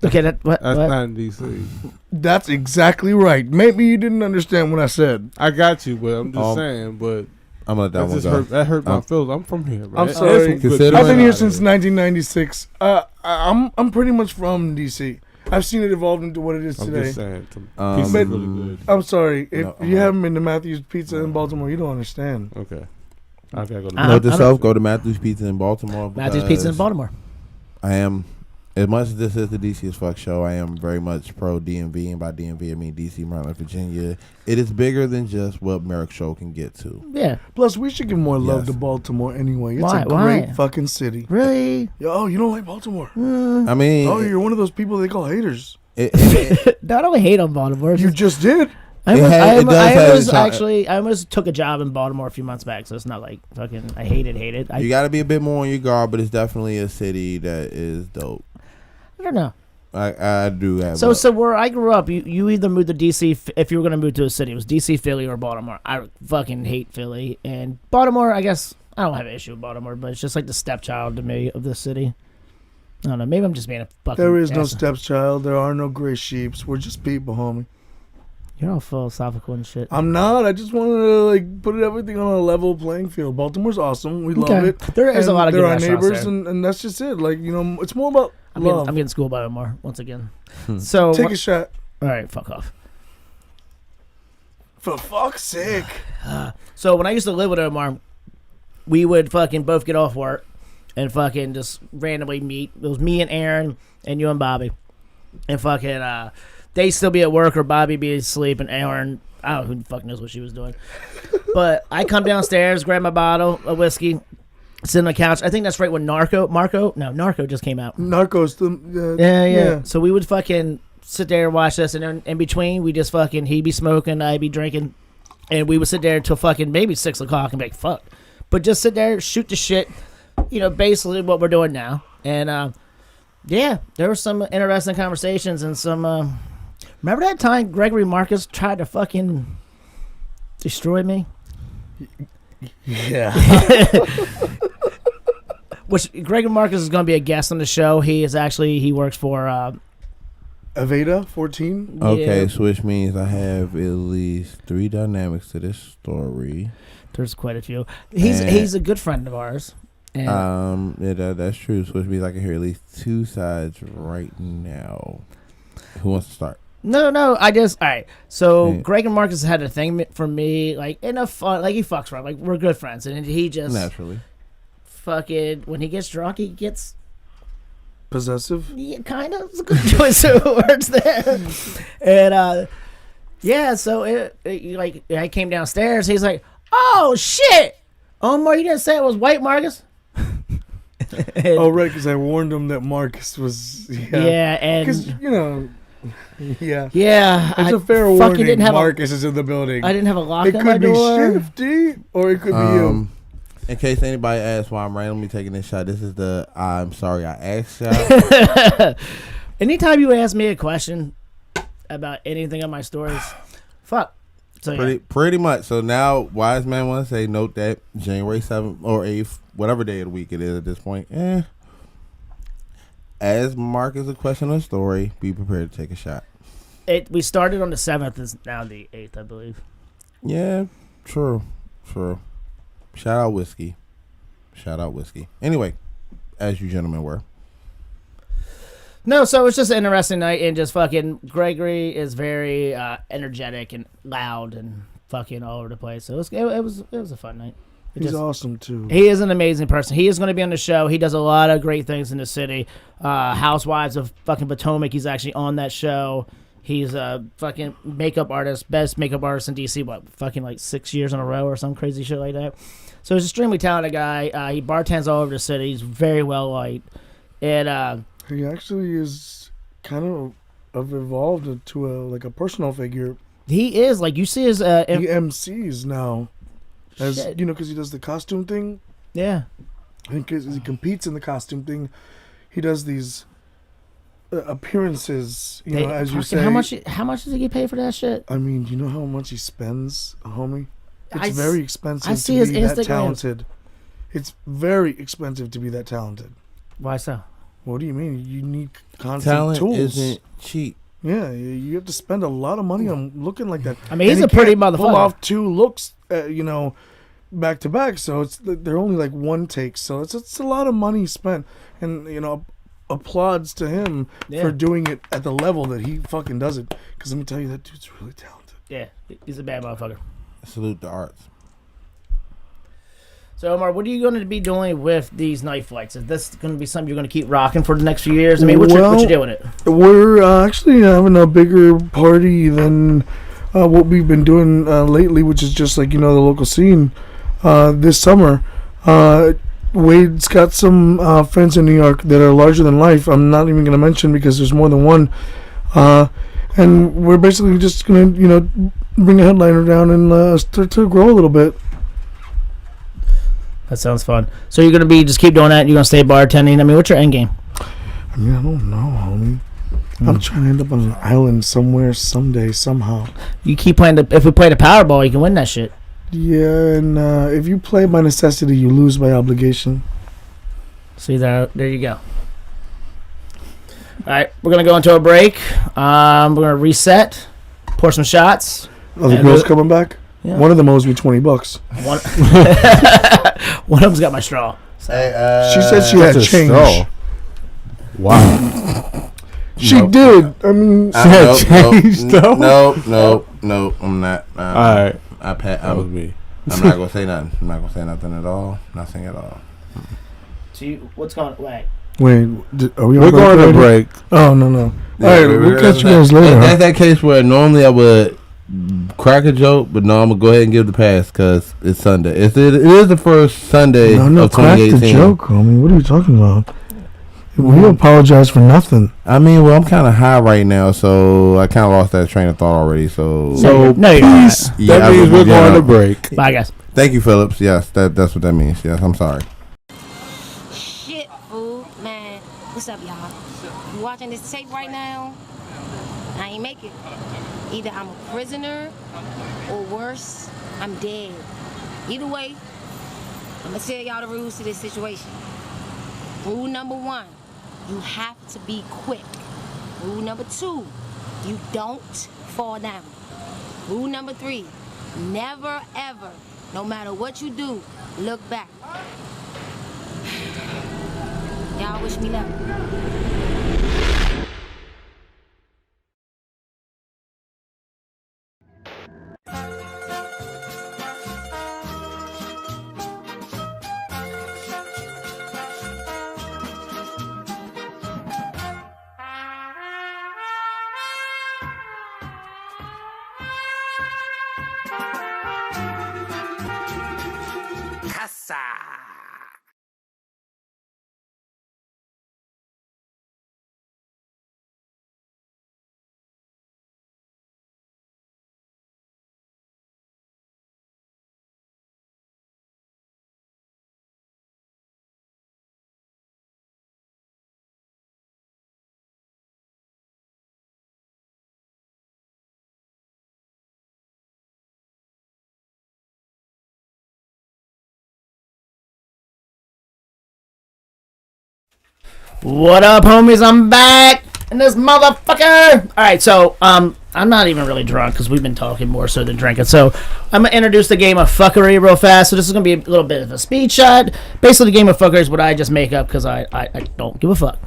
okay, That's what? not in DC. That's exactly right. Maybe you didn't understand what I said. I got you, but I'm just Um, saying. But I'm gonna let that that one just go. hurt my feelings. I'm from here, man. I'm sorry. There's some good Consider- I've been here out since 1996. I'm pretty much from DC. I've seen it evolve into what it is I'm today. just saying. Um, Pizza's but- really good. I'm sorry. If No, you haven't been to Matthew's Pizza in Baltimore, you don't understand. Okay. I gotta go. To Uh-huh. Note to self: go to Matthew's Pizza in Baltimore. Matthew's Pizza in because Baltimore. I am, as much as this is the DC as fuck show, I am very much pro DMV, and by DMV I mean DC, Maryland, Virginia. It is bigger than just what Merrick Show can get to. Yeah. Plus, we should give more love Yes. to Baltimore anyway. It's Why? a great Why? fucking city. Really? Oh, you don't like Baltimore? I mean, Oh, you're one of those people they call haters. No, I don't hate on Baltimore. You just did. I It almost, has- I it almost, does I have almost its charm. actually, I almost took a job in Baltimore a few months back, so it's not like fucking, I hate it. you got to be a bit more on your guard, but it's definitely a city that is dope. I don't know. I do have. So where I grew up, you either moved to DC, if you were going to move to a city, it was DC, Philly, or Baltimore. I fucking hate Philly. And Baltimore, I guess, I don't have an issue with Baltimore, but it's just like the stepchild to me of this city. I don't know. Maybe I'm just being a fucking There is no asshole. stepchild. There are no gray sheeps. We're just people, homie. You're all philosophical and shit. I'm not. I just wanted to like put everything on a level playing field. Baltimore's awesome. We love Okay. it. There is a And lot of there good are restaurants neighbors, there. and that's just it. Like it's more about love. I'm getting schooled by Omar once again. So Take a shot. all right, fuck off. For fuck's sake. So when I used to live with Omar, we would fucking both get off work and fucking just randomly meet. It was me and Aaron and you and Bobby. And fucking, they still be at work or Bobby be asleep and Aaron, I don't know who the fuck knows what she was doing. But I come downstairs, grab my bottle of whiskey, sit on the couch. I think that's right when Narco just came out. Narcos. Yeah. So we would fucking sit there and watch this, and then in between, we just fucking, he'd be smoking, I'd be drinking, and we would sit there until fucking maybe 6 o'clock and be like, fuck. But just sit there, shoot the shit, basically what we're doing now. And, yeah, there were some interesting conversations and some, remember that time Gregory Marcus tried to fucking destroy me? Yeah. Which Gregory Marcus is going to be a guest on the show. He works for, Aveda 14. Okay, yeah. so which means I have at least 3 dynamics to this story. There's quite a few. He's a good friend of ours. And That's true. So which means I can hear at least 2 sides right now. Who wants to start? No. All right. So Yeah. Greg and Marcus had a thing for me, like in a fun, like he fucks around, like we're good friends, and he just Naturally. fucking when he gets drunk, he gets Possessive. yeah, kind of. It's a good choice of words there. And yeah, so like I came downstairs, he's like, "Oh shit, Omar, you didn't say it was white, Marcus." Oh right, because I warned him that Marcus was. Yeah, and because yeah. yeah, It's I a fair fucking warning. didn't have Marcus is in the building. I didn't have a lock It on my could be door. Shifty, or it could be you. In case anybody asks why I'm randomly taking this shot, this is the I'm sorry I asked shot. Anytime you ask me a question about anything on my stories, fuck. So yeah. Pretty much. So now, wise man want to say, note that January 7th or 8th, whatever day of the week it is at this point, as Mark is a question or story, be prepared to take a shot. We started on the 7th, is now the 8th, I believe. Yeah, true. Shout out whiskey. Anyway, as you gentlemen were. No, so it's just an interesting night, and just fucking Gregory is very energetic and loud and fucking all over the place. So it was a fun night. He's awesome too. He is an amazing person. He is going to be on the show. He does a lot of great things in the city. Housewives of fucking Potomac. He's actually on that show. He's a fucking makeup artist, best makeup artist in DC. What, fucking like 6 years in a row or some crazy shit like that. So he's an extremely talented guy. He bartends all over the city. He's very well liked, and he actually is kind of evolved into a personal figure. he is like you see his. He MCs now, as Shit. because he does the costume thing. Yeah. I think he competes in the costume thing. He does these appearances, as you say. How much does he get paid for that shit? I mean, you know how much he spends, homie? I It's very expensive I see to his be that Instagram. talented. It's very expensive to be that talented. Why so? What do you mean? You need constant Talent tools. isn't cheap. Yeah, you have to spend a lot of money on looking like that. I mean, he's And a he pretty can't pull motherfucker. off 2 looks, back to back. So they're only like 1 take. So it's a lot of money spent, and applauds to him Yeah. for doing it at the level that he fucking does it. Because let me tell you, that dude's really talented. Yeah, he's a bad motherfucker. Salute the arts. So, Omar, what are you going to be doing with these night flights? Is this going to be something you're going to keep rocking for the next few years? I mean, what you doing with it? We're actually having a bigger party than what we've been doing lately, which is just like, the local scene this summer. Wade's got some friends in New York that are larger than life. I'm not even going to mention because there's more than one. And we're basically just going to, bring a headliner down and start to grow a little bit. That sounds fun. So you're going to be just keep doing that and you're going to stay bartending? I mean, what's your end game? I mean, I don't know, homie. I'm trying to end up on an island somewhere, someday, somehow. You keep playing if we play the Powerball, you can win that shit. Yeah, and if you play by necessity, you lose by obligation. See, there you go. All right, we're going to go into a break. We're going to reset, pour some shots. Are the And girls the- coming back? Yeah. One of them owes me $20. One of them's got my straw. So. She said she had change. Wow. She did. I mean, she had changed, though. No, I'm not. All right. That was me. I'm not gonna say nothing. I'm not gonna say nothing at all. Nothing at all. So what's going? Wait. Are we We're going to break. Oh no. Yeah, All right, we'll catch you guys later. That's that case where normally I would crack a joke, but no, I'm gonna go ahead and give the pass because it's Sunday. It is the first Sunday No, of crack 2018. the joke, homie. What are you talking about? We apologize for nothing. I mean, well, I'm kind of high right now, so I kind of lost that train of thought already. So No, you're not. Peace. That means we're going to break. Bye, guys. Thank you, Phillips. Yes, that's what that means. Yes, I'm sorry. Shit, fool, man. What's up, y'all? You watching this tape right now? I ain't make it. Either I'm a prisoner, or worse, I'm dead. Either way, I'm gonna tell y'all the rules to this situation. Rule number 1, you have to be quick. Rule number 2, you don't fall down. Rule number 3, never ever, no matter what you do, look back. Y'all wish me luck. What up, homies? I'm back in this motherfucker. All right, so I'm not even really drunk because we've been talking more so than drinking. So I'm gonna introduce the game of fuckery real fast. So this is gonna be a little bit of a speed shot. Basically, the game of fuckery is what I just make up because I don't give a fuck.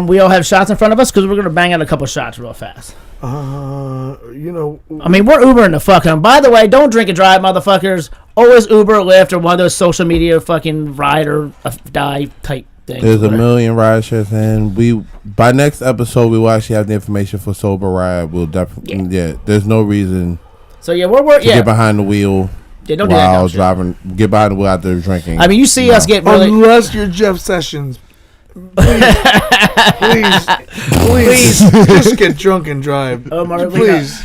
We all have shots in front of us because we're gonna bang out a couple shots real fast. I mean, we're Ubering the fuck home. By the way, don't drink and drive, motherfuckers. Always Uber, Lyft, or one of those social media fucking ride or die type things. There's a million ride shares, and by next episode we will actually have the information for sober ride. We'll definitely there's no reason. So we're get behind the wheel. Yeah, don't do that while driving. Get behind the wheel out there drinking. I mean, you see us get really unless you're Jeff Sessions. Please, just get drunk and drive. Omar, please.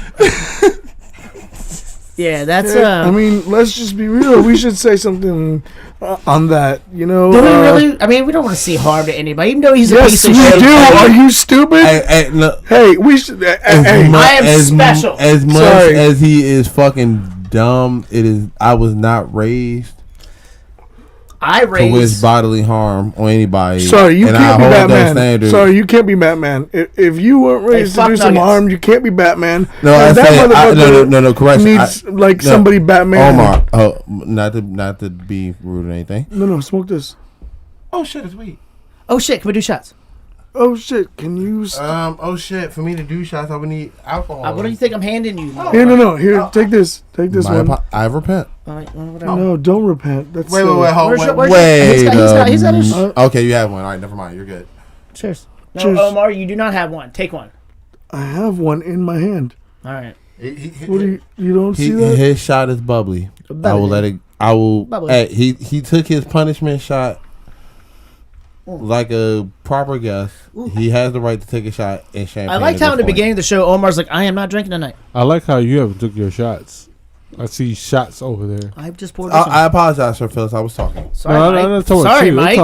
Yeah, that's. I mean, let's just be real. We should say something on that. You know. Do we really? I mean, we don't want to see harm to anybody, even though he's a piece of shit. Yes, we do. Are you stupid? Hey, we should. I am special. As much as he is fucking dumb, I was not raised. To wish bodily harm on anybody. Sorry, you can't be Batman. Sorry, you can't be Batman. If you weren't raised to do some harm, you can't be Batman. No, I say no. Correct. Needs somebody Batman. Omar, not to be rude or anything. No, smoke this. Oh shit, it's weed. Oh shit, can we do shots? Oh shit, can you? Oh shit, for me to do shots, I would need alcohol. What do you think I'm handing you? Here, no. Here, take this. Take this one. I repent. No, don't repent. That's wait. He's got his. Okay, you have one. All right, never mind. You're good. Cheers. No, cheers. Omar, you do not have one. Take one. I have one in my hand. All right. What do you don't see that? His shot is bubbly. I will let it. I will. He took his punishment shot. Like a proper guest, he has the right to take a shot in champagne. I liked how in the beginning of the show, Omar's like, I am not drinking tonight. I like how you haven't took your shots. I see shots over there. I just poured I apologize, Sir Phyllis. I was talking. Sorry, Mike.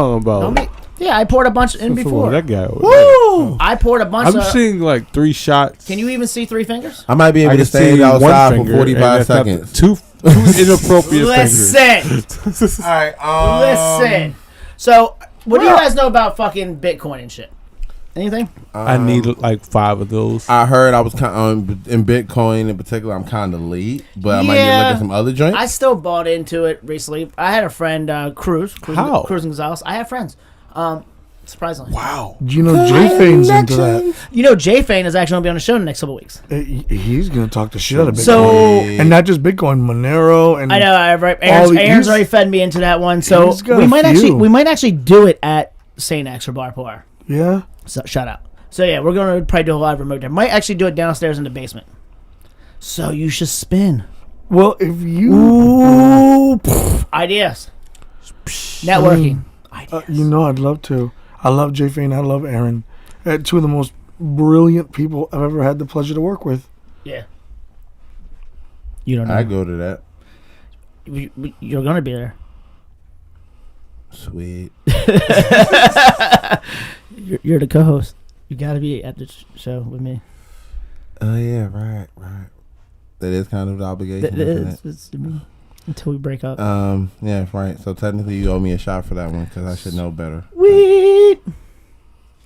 Yeah, I poured a bunch in before. That guy. Woo! I poured a bunch. I'm seeing like 3 shots. Can you even see 3 fingers? I might be able to stand outside for 45 seconds. Two inappropriate fingers. All right. Listen. So, what do you guys know about fucking Bitcoin and shit? Anything? I need like 5 of those. I heard I was kind of, in Bitcoin in particular. I'm kind of late, but I might need to look at some other joints. I still bought into it recently. I had a friend, Cruz How? Cruz Gonzalez. I have friends. Surprisingly. Wow. You know, Jay Fane's into that. You know, Jay Fane is actually going to be on the show in the next couple of weeks. He's going to talk the shit out of Bitcoin. So, and not just Bitcoin, Monero. And I know, right? Aaron's already fed me into that one. So he's got we a might actually do it at St. X or Bar Poir. Yeah. So shout out. So yeah, we're going to probably do a live remote there. Might actually do it downstairs in the basement. So you should spin. Well, if you... Ooh, ideas. Networking. Ideas. You know, I'd love to. I love Jay Fane. I love Aaron. Two of the most brilliant people I've ever had the pleasure to work with. Yeah. You don't know. I go to that. You're going to be there. Sweet. You're the co-host. You got to be at the show with me. Oh, yeah, right. That is kind of the obligation, isn't it? It's me. Until we break up. Yeah, right. So technically you owe me a shot for that one because I should know better. Sweet.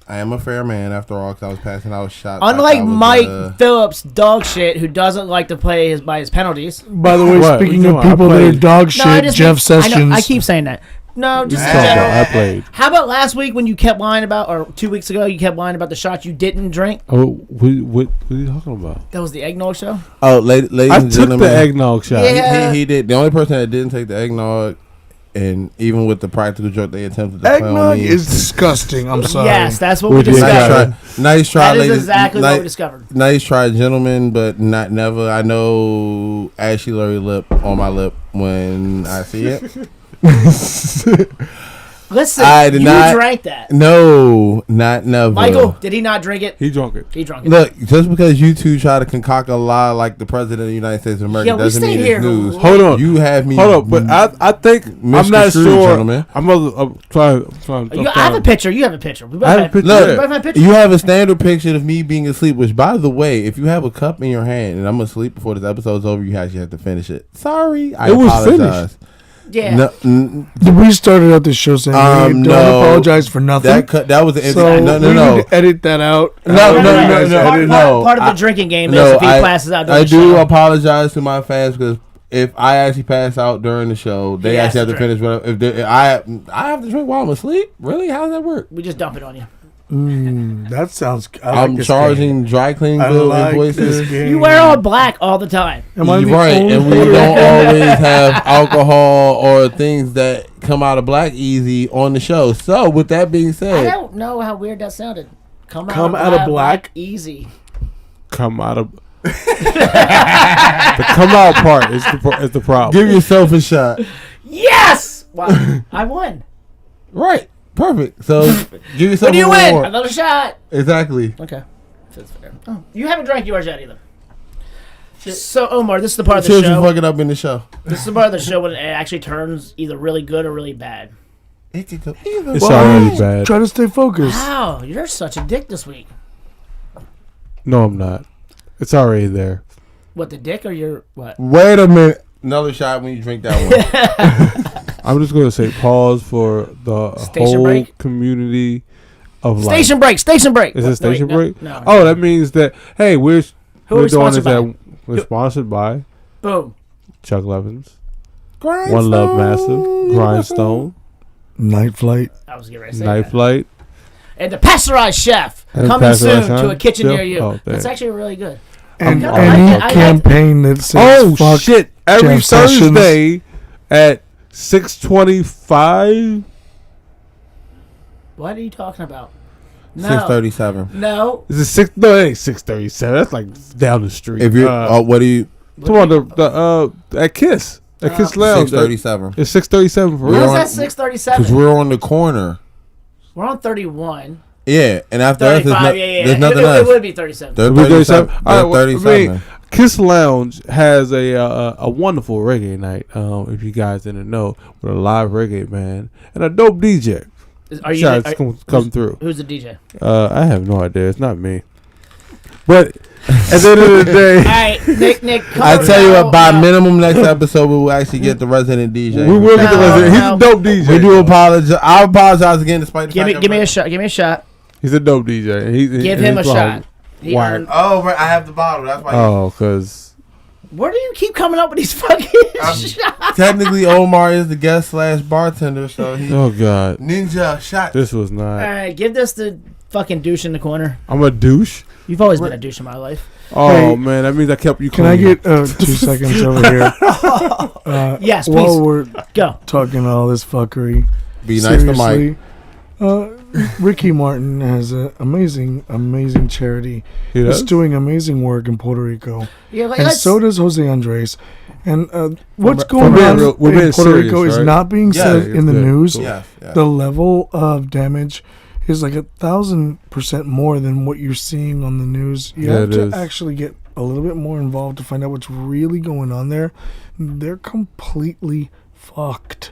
I am a fair man after all because I was passing out shots. Unlike Mike Phillips, dog shit, who doesn't like to play by his penalties. By the way, What? speaking You of know, I people that are played- dog shit, Jeff Sessions. I keep saying that. No, just in Talk general. about, I played. How about last week when you kept lying about, or 2 weeks ago, you kept lying about the shots you didn't drink? Oh, what are you talking about? That was the eggnog show? Oh, ladies I and took gentlemen. the eggnog shot. Yeah. He did. The only person that didn't take the eggnog, and even with the practical joke they attempted to play on Eggnog me. is disgusting. I'm sorry. Yes, that's what we We did. discovered. Nice try, That is ladies. exactly what we discovered. Nice try, gentlemen, but not never. I know ashy Larry lip on my lip when I see it. Listen, I did you not- drank that. No, not never. Michael, did he not drink it? He drunk it. He drank it. Look, just because you two try to concoct a lie like the president of the United States of America Yeah, we doesn't stayed mean here. it's news. Hold on. You have me. Hold on, but I think I'm not misconstrued, sure. gentlemen. I'm trying. I have a picture. You have a picture. We both I have a have- picture. we Look, both have pictures. you have a standard picture of me being asleep, which, by the way, if you have a cup in your hand and I'm asleep before this episode's over, you actually have to finish it. Sorry. I It was apologize. Yeah. No, We started out this show saying, hey, don't no. apologize for nothing. that was the so no. we need to edit that out. Part of the drinking game is if he passes out during I the do show. apologize to my fans because if I actually pass out during the show, they He has actually have to to finish. But if I have to drink while I'm asleep, really? How does that work? We just dump it on you. That sounds. I like I'm this charging dry cleaning game. I bill like invoices. this game. You wear all black all the time. Am I the Right, only and we one? don't always have alcohol or things that come out of black easy on the show. So, with that being I said, don't know how weird that sounded. Come out of black? easy. Come out of the come out part is the problem. give yourself a shot. Yes! Wow. I won. Right, perfect. So, give yourself What do you a win? reward. Another shot. Exactly. Okay. That's fair. Oh, you haven't drank yours yet either. So, Omar, this is the part of the Chills you show. fucking up in the show. This is the part of the show when it actually turns either really good or really bad. It could go either. It's way. already bad. Try to stay focused. Wow, you're such a dick this week. No, I'm not. It's already there. What, the dick or your what? Wait a minute. Another shot when you drink that one. I'm just going to say pause for the Station whole break? community of life. Station break. Station break. Is it station No, break? No. Oh, that means that hey, we're Who are we doing sponsored this. by? We're sponsored by Boom. Chuck Levins, Grindstone. One Love Massive, Grindstone, Night Flight. I was getting ready to say that. Nightflight. And the Pasteurized Chef And coming Pasteurized soon to a Chef? kitchen Yep. near you. Oh, That's thanks. actually really good. And I any like it. campaign that says Oh fuck shit! Every Jeff Sessions. Thursday at 6:25. What are you talking about? No. 637. No. Is it six? No, it ain't 6:37. That's like down the street. If you, what do you? come on, the at Kiss Kiss Lounge. 637. It's 6:37 for How's real. that Because 637? we're on the corner. We're on 31. Yeah, and after us, 35, yeah. there's nothing it else. would be 37. They're We 37. 37? They're All right, well, 37. Kiss Lounge has a wonderful reggae night. If you guys didn't know, with a live reggae band and a dope DJ. Are you? Shots come through. Who's the DJ? I have no idea. It's not me. But at the end of the day, All right, Nick. I tell you what, by no. minimum next episode, we will actually get the resident DJ. we will get the No, resident. He's no. a dope DJ. We do apologize. I apologize again, despite the Give fact me a shot. Give me a shot. He's a dope DJ. Give him a shot. He Why? earned- Oh, right, I have the bottle. That's why. Oh, because Where do you keep coming up with these fucking shots? Technically, Omar is the guest / bartender, so he Oh God, ninja shot. this was All not. right, give this to fucking douche in the corner. I'm a douche. You've always been a douche in my life. Oh Hey, man, that means I kept you. Can I clean. get 2 seconds over here? Yes, please. While we're Go. talking all this fuckery, Be nice to Mike. seriously, Ricky Martin has an amazing charity. He He's does? doing amazing work in Puerto Rico, Yeah, like, and let's, so does Jose Andres. And what's We're going being on real- we're in being Puerto serious, Rico is right? not being Yeah, said in the good. news. Yes, yes. The level of damage is like 1,000% more than what you're seeing on the news. You Yeah, have it to is. actually get a little bit more involved to find out what's really going on there. They're completely fucked.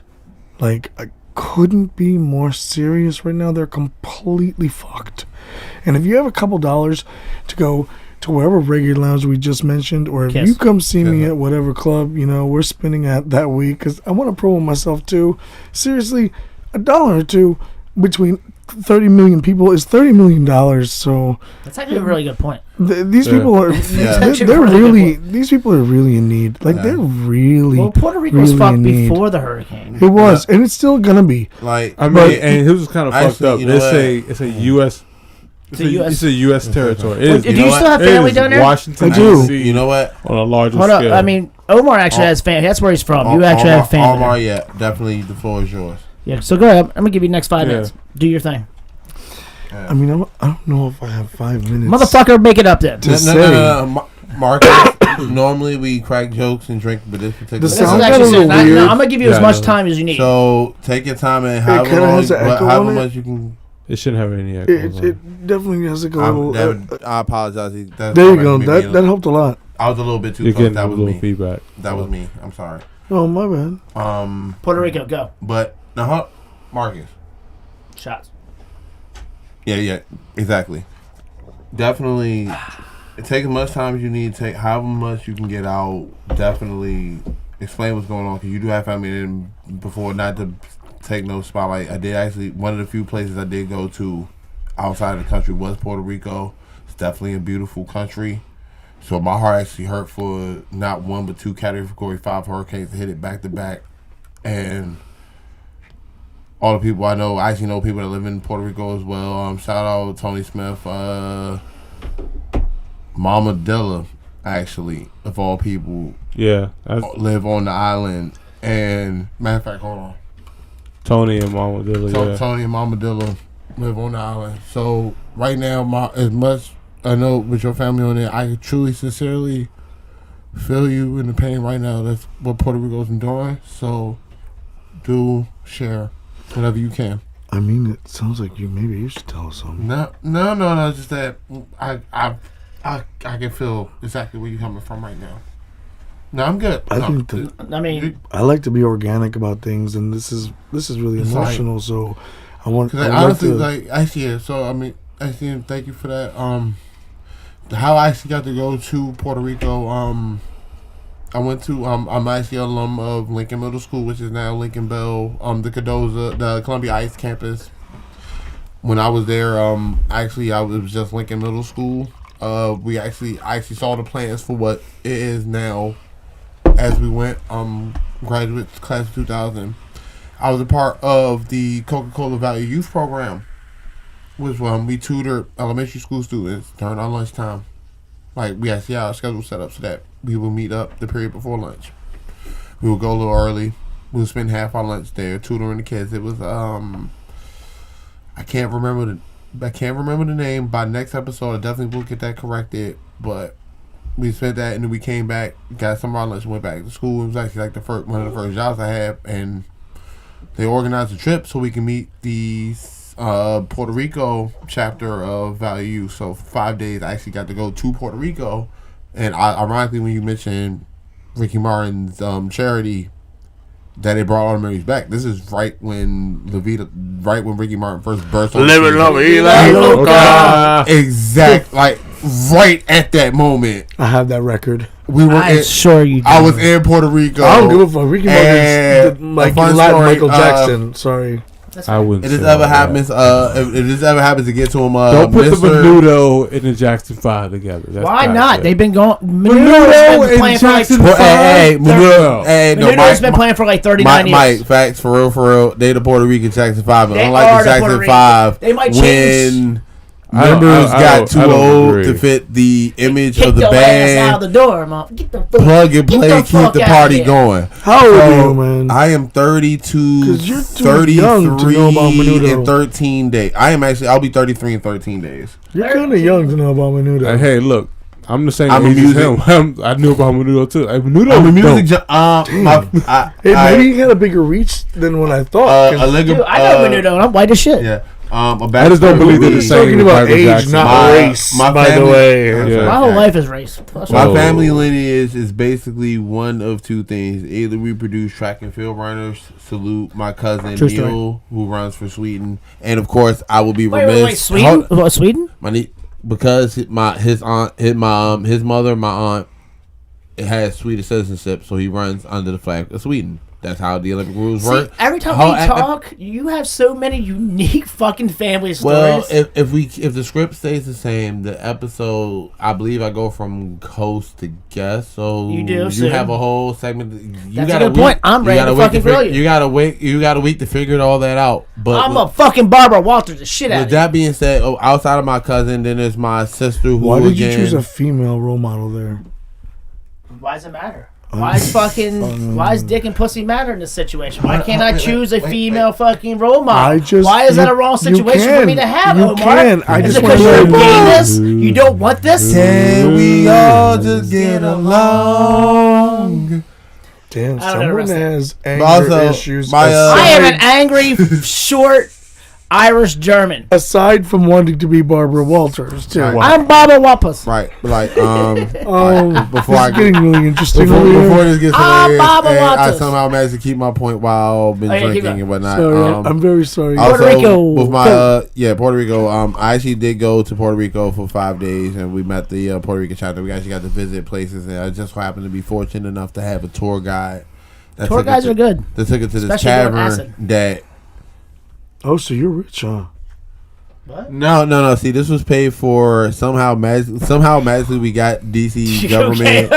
Like, I couldn't be more serious right now. They're completely fucked. And if you have a couple dollars to go to wherever regular lounge we just mentioned, or if Kiss. you come see me Kiss. at whatever club, we're spinning at that week, because I want to promo myself too. Seriously, $1 or $2 between 30 million people is $30 million. So that's actually a really good point. these Yeah. people are Yeah. they're really these people are really in need. Like, Yeah. they're really Well, Puerto Rico was really fucked in need. before the hurricane. It was, and it's still gonna be. Like, I mean, But- and it was kind of fucked Actually, up. you know what? It's a U.S. It's a US It's a U.S. territory. It Well, is, do you know what? still have it family is down there? Washington, I do. D.C. you know what? on a larger Hold scale. up. I mean, Omar actually has family. That's where he's from. You actually have family. Omar, there. yeah, definitely. The floor is yours. Yeah, so go ahead. I'm going to give you the next 5 Yeah. minutes. Do your thing. I mean, I don't know if I have 5 minutes. Motherfucker, make it up then. To No, say. Marcus, normally we crack jokes and drink, but this particular The This sound is got a actually little serious. weird. I'm going to give you as Yeah, much I know. time as you need. So take your time and however kinda long, has an echo however on it. much you can. It shouldn't have any echo. It definitely has like a little. I apologize. That's there you what go. made me That helped a lot. I was a little bit too You're close. getting That a was little me. feedback. That was me. I'm sorry. Oh, my bad. Puerto Rico, go. But Marcus. Shots. Yeah, exactly. Definitely take as much time as you need. Take however much you can get out. Definitely explain what's going on, because you do have family. And before, not to take no spotlight, I did actually, one of the few places I did go to outside of the country was Puerto Rico. It's definitely a beautiful country. So my heart actually hurt for not one but two Category 5 hurricanes that hit it back to back. And all the people I know, I actually know people that live in Puerto Rico as well. Shout out Tony Smith, Mama Dilla, actually, of all people, Yeah, live on the island. And matter of fact, hold on. Tony and Mama Dilla. Yeah. Tony and Mama Dilla live on the island. So right now, as much I know with your family on there, I truly, sincerely feel you in the pain right now. That's what Puerto Rico's enduring. So do share whatever you can. I mean, it sounds like maybe you should tell us something. No. Just that I can feel exactly where you're coming from right now. No, I'm good. I No. think that I mean, I like to be organic about things, and this is really It's like- emotional. So I want. Because I I honestly, like to, I see it. So I mean, I see him. Thank you for that. How I actually got to go to Puerto Rico. I went to. I'm actually an alum of Lincoln Middle School, which is now Lincoln Bell. The the Columbia Ice campus. When I was there, actually, it was just Lincoln Middle School. I actually saw the plans for what it is now. As we went, graduate class of 2000. I was a part of the Coca-Cola Valley Youth Program, which we tutored elementary school students during our lunchtime. Like, we actually had our schedule set up so that we would meet up the period before lunch. We would go a little early. We would spend half our lunch there tutoring the kids. It was I can't remember the name. By next episode, I definitely will get that corrected. But we spent that, and then we came back, got some of our lunch, and went back to school. It was actually like one of the first jobs I had, and they organized a trip so we can meet the Puerto Rico chapter of Value. So for 5 days, I actually got to go to Puerto Rico. And ironically, when you mentioned Ricky Martin's charity, that it brought all the memories back. This is right when Ricky Martin first burst on Living the La scene. Vida Loca. Exact, like right at that moment. I have that record. We were. I'm sure you do. I was in Puerto Rico. I don't give a fuck. Ricky And Martin's like a fun Latin story, Michael Jackson. Sorry. That's I fine. wouldn't. If this say ever all that. happens, if this ever happens to get to him, Don't put the Mr. Menudo and the Jackson 5 together. That's Why kinda not? shit. They've been going. Menudo Menudo's been and playing for like. Jackson Well, hey, Menudo. Menudo's been playing for like 39 years. Mike, facts, for real, they the Puerto Rican Jackson 5. And They unlike are the the Jackson Puerto Rican. 5, They might change. when I don't- members I got don't- too I don't old agree. to fit the image Kick of the your ass out band, the door, Mom. Get the fuck. plug and Get play, the keep fuck the outta party here. going. How old are you, So, man? I am 32, 'Cause you're too young to know about 33 Menudo. in 13 days. I'll be 33 in 13 days. You're kind of young to know about Menudo. Hey, look, I'm the same I'm a age as music- him. I knew about Menudo too. Hey, Menudo, I'm a music. dope. Hey, maybe he had a bigger reach than what I thought. 'cause Dude, I know Menudo, and I'm white as shit. Yeah. I just don't believe they're the he's same. talking with about Michael age, Jackson. not My- race, my by the family- way. Yeah. My whole life is race. That's My Oh. family lineage is basically one of two things. Either we produce track and field runners, salute my cousin True Neil, story. who runs for Sweden, and of course I will be Wait, remiss. Sweden? What, Sweden? Because his mother, my aunt, has Swedish citizenship, so he runs under the flag of Sweden. That's how the Olympic rules See, work. every time we talk, you have so many unique fucking family Well, stories. if the script stays the same, the episode, I believe I go from host to guest. So You do, You so- have a whole segment. You That's got a good point. I'm ready to fucking grill you. You got a week to figure all that out. But I'm a fucking Barbara Walters the shit out with of you. that being said, outside of my cousin, then there's my sister. Who Why did you again, choose a female role model there? Why does it matter? Why is dick and pussy matter in this situation? Why can't I choose a female fucking role model? Why is that a wrong situation for me to have, You Omar? can. I Is just it want because to you're let you know. gayness? You don't want this? Can we all just get along? Damn, I don't know the someone rest of it. has anger Also, issues. my, I am an angry, short Irish German. aside from wanting to be Barbara Walters, too. Right. I'm Barbara Walters. Right, like Before I this is getting really interesting. Before over here. this gets Ah, hilarious, Baba and I Waters. somehow managed to keep my point while I've been Oh, yeah, keep drinking going. and whatnot. Sorry, I'm very sorry. Puerto also, Rico. with my Puerto Rico. I actually did go to Puerto Rico for 5 days, and we met the Puerto Rican chapter. We actually got to visit places, and I just happened to be fortunate enough to have a tour guide. That Tour took it guides to- are good. That took it to this Especially during tavern acid. that. Oh, so you're rich, huh? No. See, this was paid for somehow. Magically, we got DC government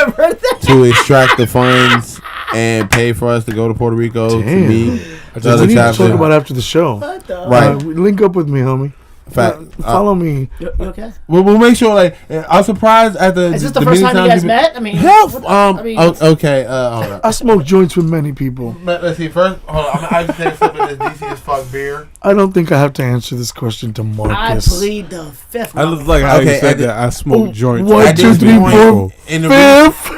to extract the funds and pay for us to go to Puerto Rico to Damn. meet We the other need to talk chapter. about after the show. What the? Right. Link up with me, homie. Fact. Follow me. You okay? We'll make sure. Like, I was surprised at the. Is this the first many time you guys times met? I mean, Hell, what the- I mean, okay. Hold on. I smoke joints with many people. Let's see. First, hold on. I just take some of this DC as fuck beer. I don't think I have to answer this question to I Marcus. plead the fifth. I just like how Okay, you said I did- that. I smoke joints. One, At two, this three, point four, in the fifth.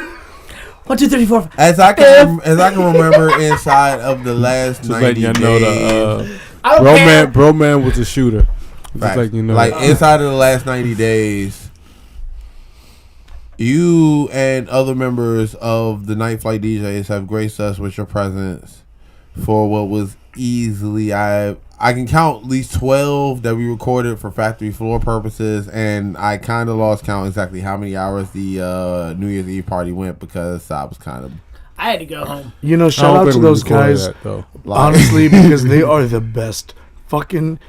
1, 2, 3, 4. as I can remember inside of the last Just 90 letting you know days. the I don't care. bro man was a shooter. Just Fact. like you know, Like inside of the last 90 days, you and other members of the Nightflight DJs have graced us with your presence for what was easily I can count at least 12 that we recorded for factory floor purposes, and I kind of lost count exactly how many hours the New Year's Eve party went because I was kind of I had to go home. You know, I shout don't out think to we those recorded guys, that, though. honestly, because they are the best fucking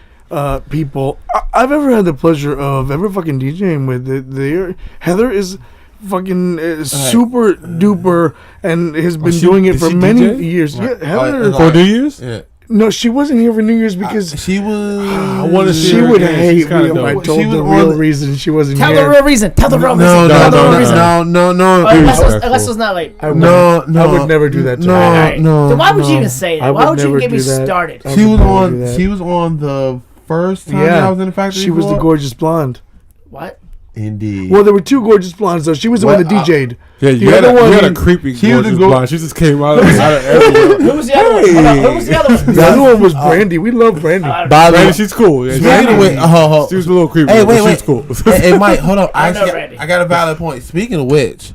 people I've ever had the pleasure of ever fucking DJing with. Heather is fucking super duper and has been she- doing it did for she many DJ? years. Right. Yeah, Heather. Oh, For New Year's. yeah. No, she wasn't here for New Year's because She was. I want to see she her would again. hate She's kinda me if I dope. told She was the on real the- reason she wasn't Tell here. the real reason. Tell the real reason. No, Tell the real no, reason. no. Unless it's not late. I would, No, I would never do that to no, her. Alright. no. Then why would no. you even say I that? Why would would you never get me do that. started? I She would was never do on. that. She was on the first time I was in the factory. She was the floor? gorgeous blonde. What? Indeed. Well, there were two gorgeous blondes though. She was the one that DJ'd. Yeah, The you had, other you had a one- creepy she was gorgeous the blonde. She just came out of everywhere. Who was the other one? Hold on, who was the other one? The other one was Brandy. We love Brandy. I don't know. By the Brandy, way, she's cool. Yeah, speaking of which, she was a little creepy. Hey, but wait. she's cool. hey, Mike, hold up. I know Randy. I got a valid point. Speaking of which,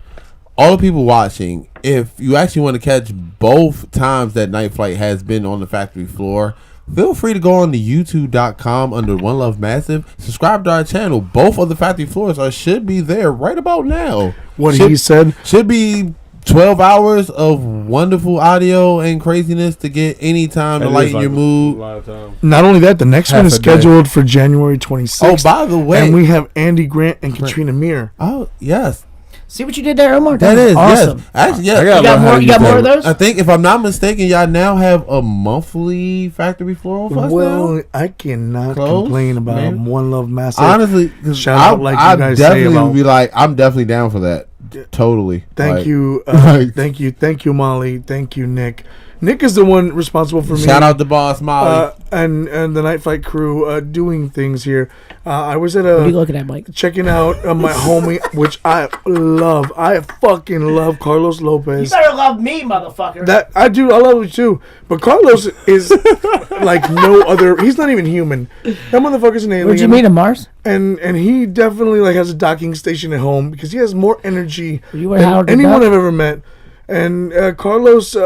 all the people watching, if you actually want to catch both times that Night Flight has been on the factory floor, feel free to go on to youtube.com under One Love Massive. Subscribe to our channel. Both of the factory floors should be there right about now. What should, he said. should be 12 hours of wonderful audio and craziness to get any time to That is lighten like your a mood. lot of time. Not only that, the next Half one is a day. scheduled for January 26th. Oh, by the way. and we have Andy Grant and Katrina Meir. Oh, yes. See what you did there, Omar? That is, awesome. yes. Actually, yes. I gotta You got learn how more? to You use got more that. of those? I think, if I'm not mistaken, y'all now have a monthly Factory Floral Fest Well, now? I cannot Close, complain about man. One Love Massive. Honestly, 'cause Shout out like you I guys say definitely about- would be like, I'm definitely down for that. Totally. Thank Like, you, like- thank you, Molly. Thank you, Nick. Nick is the one responsible for me. Shout out to Boss Molly. And the Nightflight crew doing things here. I was at What are you looking at, Mike? checking out my homie, which I love. I fucking love Carlos You Lopez. better love me, motherfucker. That I do. I love it too. But Carlos is like no other. He's not even human. That motherfucker's an alien. Where'd you meet him, Mars? And he definitely like has a docking station at home because he has more energy You were than Howard the anyone Duck? I've ever met. And Carlos he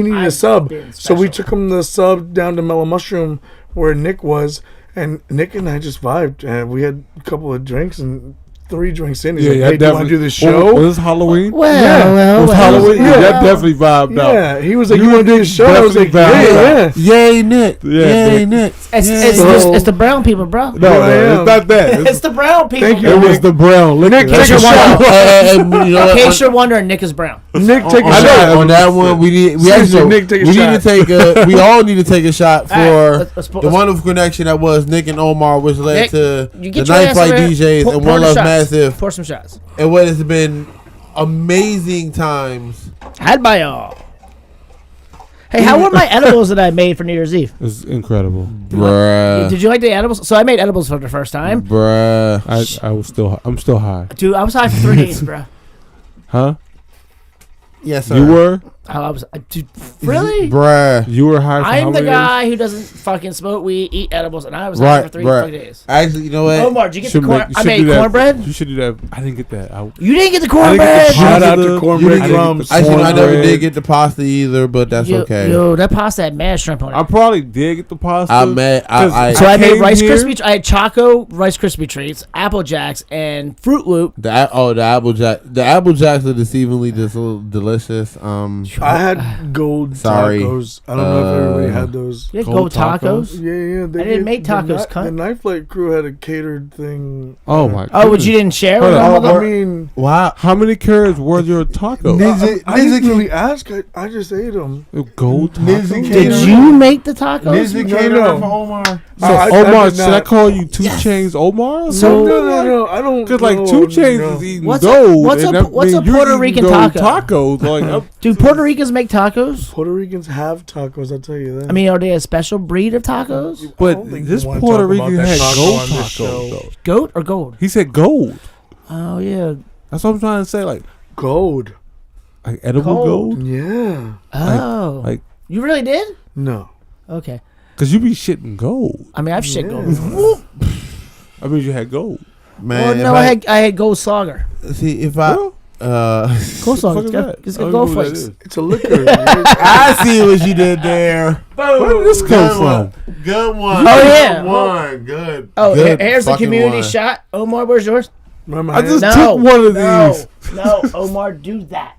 needed I'm a sub, being so we special. took him the sub down to Mellow Mushroom where Nick was, and Nick and I just vibed. We had a couple of drinks and 3 drinks in. He's like, "Hey, do you want to do this show?" Was this Halloween? Well, Yeah. well, It was well. Halloween. Yeah, yeah. that definitely vibed out. Yeah, he was like, You "You want to do and this show?" I was like, definitely "Yeah, vibed yeah." Yay, Nick. Yeah, Yay, Nick. Nick. It's, Yay. it's, So- it's, it's the brown people, bro. No, Here I no, am. it's not that. It's the brown people. Thank you, It bro. was the brown liquor. Nick, take a Take a shot. You know In what? case you're wondering, Nick is brown. Nick, take a on, shot. that, on that one, we Seriously, actually Nick, take a we shot. need to take a we all need to take a shot for All right, let's- the wonderful connection that was Nick and Omar, which led Nick, to you the get your ass Nightflight over here. DJs Pour and the One Love shots. Massive, Pour some shots. and what has been amazing times. Had by y'all. Hey, how were my edibles that I made for New Year's Eve? It's incredible. Bruh. Did you like the edibles? So I made edibles for the first time. Bruh. I'm still high. Dude, I was high for 3 days, bro. Huh? Yes, sir. You were? I was, dude, really? Bruh. You were high for how I'm the many guy who doesn't fucking smoke weed, eat edibles, and I was high Right, for 3 bruh. fucking days. Actually, you know what? Omar, did you get the Should corn? make- you I should made do that. cornbread. You should do that. I didn't get that. You didn't get the I didn't get cornbread. the Shout out pasta. to Cornbread You didn't- Crumbs. Actually, I never Cornbread. did get the pasta either, but that's okay. Yo, that pasta had mad shrimp on it. I probably did get the pasta. I'm mad. So I made came Rice here- Krispie. I had Choco Rice Krispie treats, Apple Jacks, and Fruit Loop. the Apple Jack. The Apple Jacks are deceivingly just a little delicious. I had gold Sorry. tacos. I don't know if everybody had those. You had Cold gold tacos. Yeah. I didn't make tacos, cunt. The Nightflight crew had a catered thing. Oh my god. Oh, but you didn't share with Hold them? on. I mean, Wow. How many carrots were your taco? I didn't really ask. I just ate them. Gold Nizzy taco. came- Did you make the tacos? Nizzy No, catered no. for Omar. So I Omar, did should I not. call you Two Chains Omar? Or So- No. I don't. Because like know, 2 Chains no. is eating What's a- gold. what's and a- that what's a mean you're Puerto eating Rican gold taco? Tacos. Like, Do Puerto Ricans make tacos? Puerto Ricans have tacos. I'll tell you that. I mean, are they a special breed of tacos? I but don't think this you wanna Puerto talk about Rican that had taco gold on this show. tacos though. Goat or gold? He said gold. Oh, yeah. That's what I'm trying to say. Like Gold. edible Gold. gold. Yeah. Oh. like- You really did? No. Okay. Because you be shitting gold. I mean, I've shit Yeah. gold before. I mean, you had gold. Man, Well, no, I had gold slogger. see if I Well, Gold slogger. fuck It's is got, that? it's I got don't gold know what that flakes. is. It's a liquor. I see what you did there. Where did this come Good from? one. Good one. Oh, yeah. Good one. Good. Oh, good here's the fucking community one. shot. Omar, where's yours? Remember, I just No. took one of No. these. No, Omar, do that.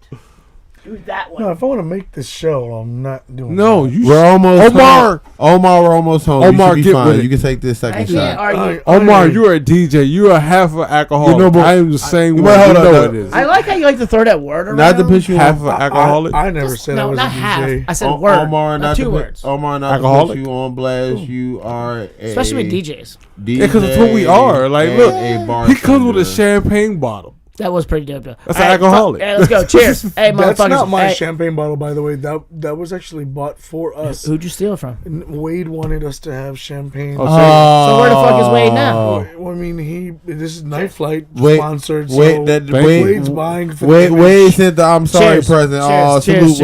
Do that one. No, if I want to make this show, I'm not doing. No, that. you. We're almost Omar. home. Omar, we're almost home. Omar, you should be get fine. with it. You can take this I second can't shot. argue. Omar, you're a DJ. You are half an alcoholic. You know, but- I am the same Wait, way. hold You on, know no. it is. I like how you like to throw that word around. Not to put you Half on. an alcoholic. I never said I No, was not a half. DJ. I said word. Omar, not not two to words. put, Omar, not Alcoholic? to put you on blast. You are a Especially with DJs. DJ Yeah, 'cause that's what we are. Like, and look, a He comes with a bartender. champagne bottle. That was pretty dope, though. That's All an right, alcoholic. Hey, let's go. Cheers. Hey, That's motherfuckers. not my Hey, champagne bottle, by the way. That was actually bought for us. Who'd you steal it from? And Wade wanted us to have champagne. Oh, So where the fuck is Wade now? Well, I mean, this is Nightflight Wait, sponsored. Wait, so that Thank you. Wade's buying for Wade, the Wade image. sent the I'm sorry Cheers. present. Oh, Cheers, salute cheers,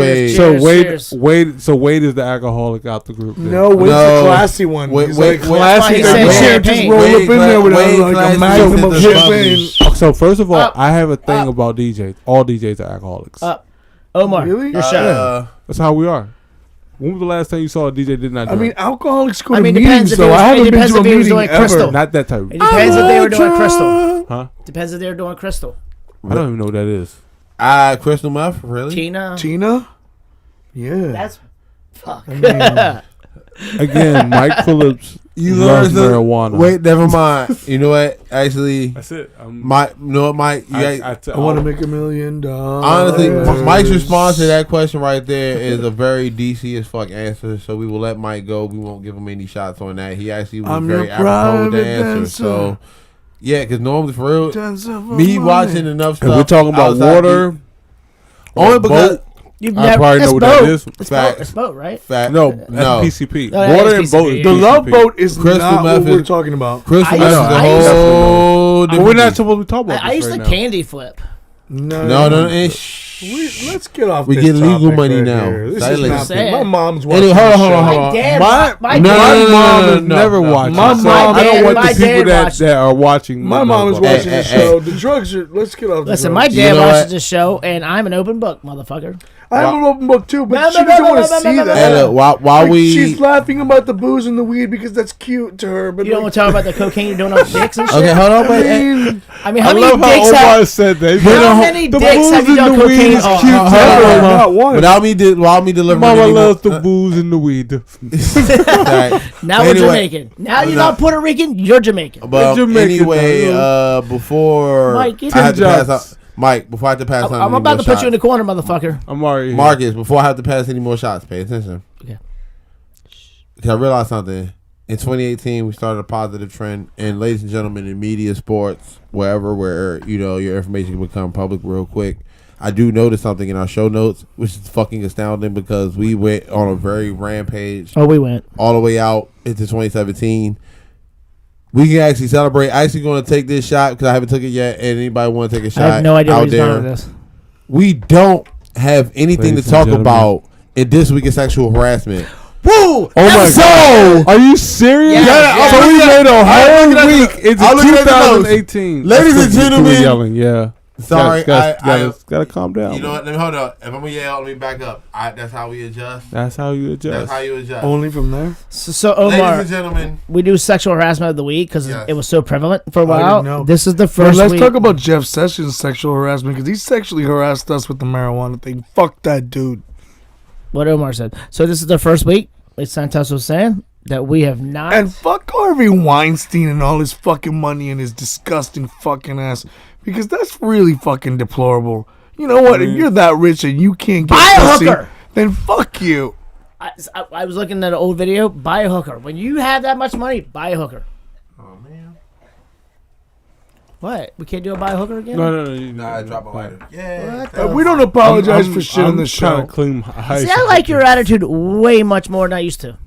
Wade. cheers. So Wade is the alcoholic out the group. then. No, Wade's No. the classy one. Wait, He's wait, like wait. classy. He guy. said You can't just champagne. roll up in Wade there with Wade like a classy magnum sent of the champagne. So first of all, Up. I have a thing Up. about DJs. All DJs are alcoholics. Up. Omar, Really? your shot. That's how we are. When was the last time you saw a DJ did not I drink? mean, alcoholics go I to mean, meetings, depends if though. it was- I it haven't been depends to a if he was meeting doing ever. crystal. not that type. It depends if they were doing crystal. Huh? Depends if they were doing crystal. I don't even know what that is. Crystal meth, really? Tina. Yeah. That's fuck. I mean, Again, Mike Phillips You loves learn marijuana. Wait, never mind. You know what? Actually, That's it. Mike. You know what, Mike? I want to make $1 million. Honestly, Mike's response to that question right there is a very DC as fuck answer. So we will let Mike go. We won't give him any shots on that. He actually was very apropos with the answer. So yeah, because normally for real, me watching enough stuff. If we're talking about water, only because. You've I probably know what that is. It's boat, right? No, that's no. PCP. No, Water that's and boat. PCP. The Love Boat is Crystal not what meth we're is- talking about. Crystal I meth is used- a I used- whole But we're different not beast. supposed to talk about I this used right to now. candy flip. No. Let's get off. We this get legal topic money right now. here. This Silence. is not. My mom's Anyway, watching. hold the on. show. My dad, My No, mom no, is never no. watching. My so mom- I don't want my the people dad watched- that are watching. My mom is know. watching the Hey, show. The drugs are. Let's get off. Listen, the my drugs. dad You know watches what? this show, and I'm an open book, motherfucker. I'm an open book too, but No, she no, doesn't no, want to no, no, see no, no, that. Hey, look, while Like, we she's laughing about the booze and the weed because that's cute to her. But You don't like, want to talk about the cocaine you're doing on dicks and shit? okay, hold on, I wait. mean, I mean, I how many love dicks how Omar have... said that. How many The dicks booze have you and done the weed cocaine is on? cute. never, not one. without me delivering Mama any loves the more- booze and the weed. Right. Now Anyway, we're Jamaican. Now you're not Puerto Rican, you're Jamaican. But Jamaican, anyway, though. before Mike, get I have to your pass jokes. out, Mike, before I have to pass on I'm any about more to put you in the shots. corner, motherfucker. I'm already here. Marcus, before I have to pass any more shots, pay attention. Okay. Because I realized something. In 2018, we started a positive trend. And ladies and gentlemen, in media, sports, wherever, where your information can become public real quick. I do notice something in our show notes, which is fucking astounding because we went on a very rampage Oh, we went. all the way out into 2017. We can actually celebrate. I actually going to take this shot because I haven't took it yet. And anybody want to take a shot? I have no idea out where he's there? going with this. We don't have anything Ladies to talk and gentlemen. about in this week of sexual harassment. Woo! Oh my God! Are you serious? Yeah, So we made a whole looking at week into I'm looking at the notes. 2018. Ladies That's and what people gentlemen. yelling. Yeah. Sorry, gotta calm down. You know what? Let me hold up. If I'm gonna yell, let me back up. That's how we adjust. That's how you adjust. That's how you adjust. only from there. So Ladies Omar, and gentlemen, we do sexual harassment of the week because Yes. it was so prevalent for a I didn't while. know. This is the But first let's week. talk about Jeff Sessions' sexual harassment because he sexually harassed us with the marijuana thing. Fuck that dude. what Omar said. So this is the first week, like Santos was saying, that we have not. And fuck Harvey Weinstein and all his fucking money and his disgusting fucking ass. Because that's really fucking deplorable. You know what? If you're that rich and you can't get Buy a pussy, hooker. then fuck you. I was looking at an old video. Buy a hooker. When you have that much money, buy a hooker. oh man, What? We can't do a buy a hooker again? No. I drop a lighter. Yeah, What the We don't apologize I'm- for shit on I'm the trying show. to clean my eyes. See, I like your attitude way much more than I used to.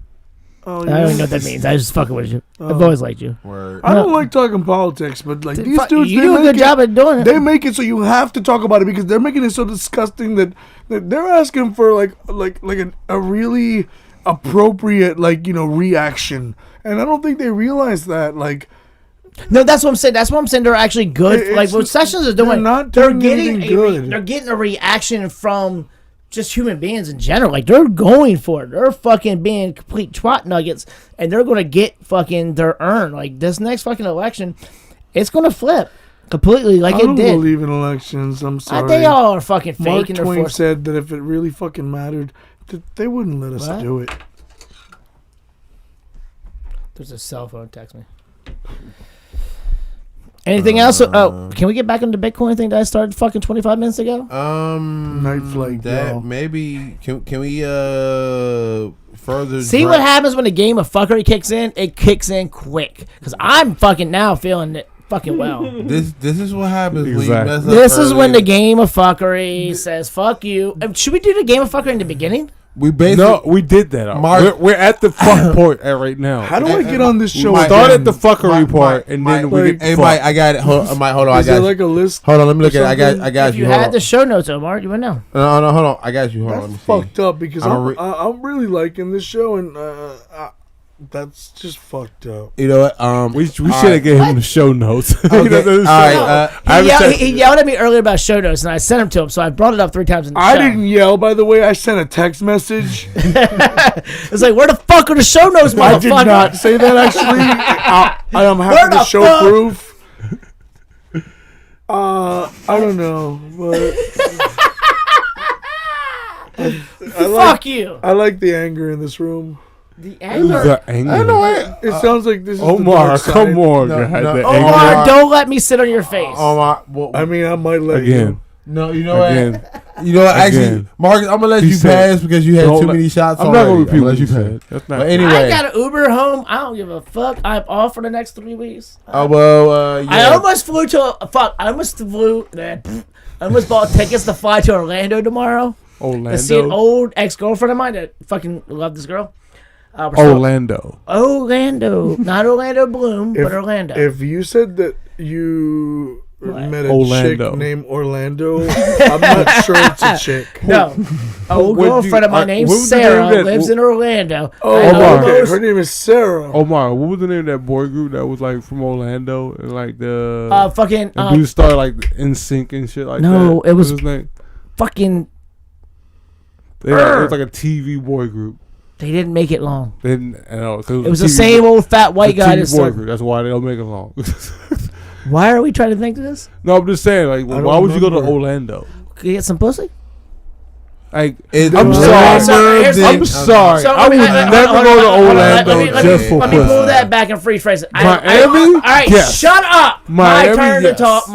Oh, I don't even know what that means. I just fucking with you. I've always liked you. Word. I don't like talking politics, but like these Fuck, dudes, you they do a make good it- job at doing it. They make it so you have to talk about it because they're making it so disgusting that they're asking for like a really appropriate reaction, and I don't think they realize that No, that's what I'm saying. That's what I'm saying. They're actually good. It's- Like what Sessions is they're doing, not they're doing getting anything good. they're getting a reaction from just human beings in general. Like they're going for it. They're fucking being complete twat nuggets, and they're gonna get fucking their earn. Like this next fucking election, it's gonna flip completely, like I it don't did. believe in elections. I'm sorry. They all are fucking fake, Mark and they're Twain forced. said that if it really fucking mattered, that they wouldn't let us What? do it. There's a cell phone. Text me. Anything else? Oh, can we get back into the Bitcoin thing that I started fucking 25 minutes ago? Nightflight, that yo. maybe can we further See what happens when the game of fuckery kicks in? It kicks in quick. Because I'm fucking now feeling it fucking well. This is what happens when you Exactly. mess up. This is when the early. game of fuckery says fuck you. Should we do the game of fuckery in the beginning? We basically No, we did that. Mark- We're at the fuck part right now. How do I get on this show? Mike, Start again? at the fuckery part, and then we Mike, get Hey fucked. Mike, I got it. Hold on, Mike, hold on. I Is there got like you. a list? Hold on, let me look or at it. I got If you. you Hold had on. the show notes, Omar, you would know. No, hold on. I got you. Hold on. Let me That's see. fucked up because I'm a I'm really liking this show and that's just fucked up. You know what? We should have gave him the show notes. Okay, all right. He yelled at me earlier about show notes, and I sent them to him, so I brought it up 3 times in the I show. didn't yell, by the way. I sent a text message. It's like, where the fuck are the show notes, I did motherfucker? not say that actually. I am Where happy the to show fuck? proof. I don't know, but Fuck you. I like the anger in this room. The Who's anger. the anger? I know It sounds like this is the Omar, dark side. come on, No, guy. no. The Omar, anger. Omar, don't let me sit on your face. Omar, well, I mean, I might let Again. you. no, you know Again. what? You know what? Actually, Again. Marcus, I'm gonna let He you said, pass because you had don't too let- many shots. I'm not already. gonna repeat I'm what you let said. That's not. But I anyway, got an Uber home. I don't give a fuck. I'm off for the next 3 weeks. yeah. I almost flew to I almost flew. I almost bought tickets to fly to Orlando tomorrow to see an Orlando. old ex-girlfriend of mine that fucking loved this girl. We're still- Orlando, not Orlando Bloom, but Orlando. If you said that you met a Orlando. chick named Orlando, I'm not sure it's a chick. No, a old What do girlfriend you- of mine what named was the name Sarah of that- lives in Orlando. Oh, I Omar. okay. almost- Her name is Sarah. Omar, what was the name of that boy group that was like from Orlando and like the fucking and dudes started like in sync and shit like that? No, it was- What's his name? fucking. It was like a TV boy group. They didn't make it long. They didn't. I know, 'cause It was the TV same old fat white guy. TV That boy started- group. That's why they don't make it long. Why are we trying to think of this? No, I'm just saying. Like, don't why would you go to remember. Orlando? Could you get some pussy? Like, It's I'm warmer sorry. here's- than- I'm sorry. I would never go to Orlando just for Let me pussy. pull that back and rephrase it. Miami? All right, Yes. shut up. Miami, my turn yes. to talk.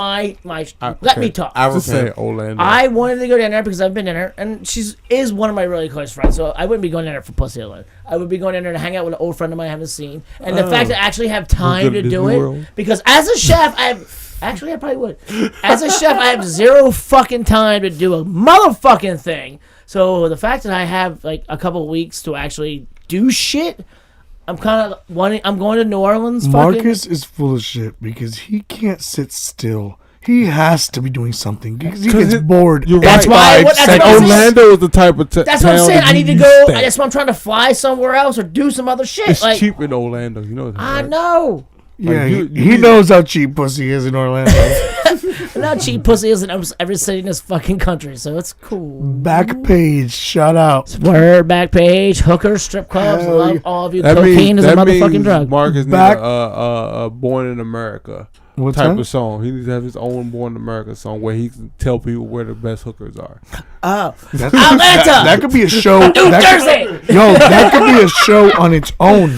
Let me talk. I Just say repent. Orlando. I wanted to go down there because I've been down there, and is one of my really close friends. So I wouldn't be going down there for pussy alone. I would be going down there to hang out with an old friend of mine I haven't seen, and the fact that I actually have time go to to do Disney it World? because as a chef, I probably would. As a chef, I have zero fucking time to do a motherfucking thing. So the fact that I have like a couple of weeks to actually do shit, I'm kind of wanting. I'm going to New Orleans. Marcus is full of shit because he can't sit still. He has to be doing something because he gets bored. You're That's right. why- Five that's And what I'm seconds. saying. Orlando is the type of That's what I'm town saying. that I need to you go. stay. That's why I'm trying to fly somewhere else or do some other shit. It's like cheap in Orlando. You know that. I right? know. Yeah, Like, you- he knows how cheap pussy is in Orlando. Not cheap pussy is in every city in this fucking country, so it's cool. Back page, shout out. Word, back page, hookers, strip clubs, Hell love yeah. all of you. That Cocaine is a that motherfucking means drug. Marcus needs Back- a Born in America What's type that? of song. He needs to have his own Born in America song where he can tell people where the best hookers are. Oh, That's- Atlanta! That could be a show. New that Jersey! Yo, that could be a show on its own.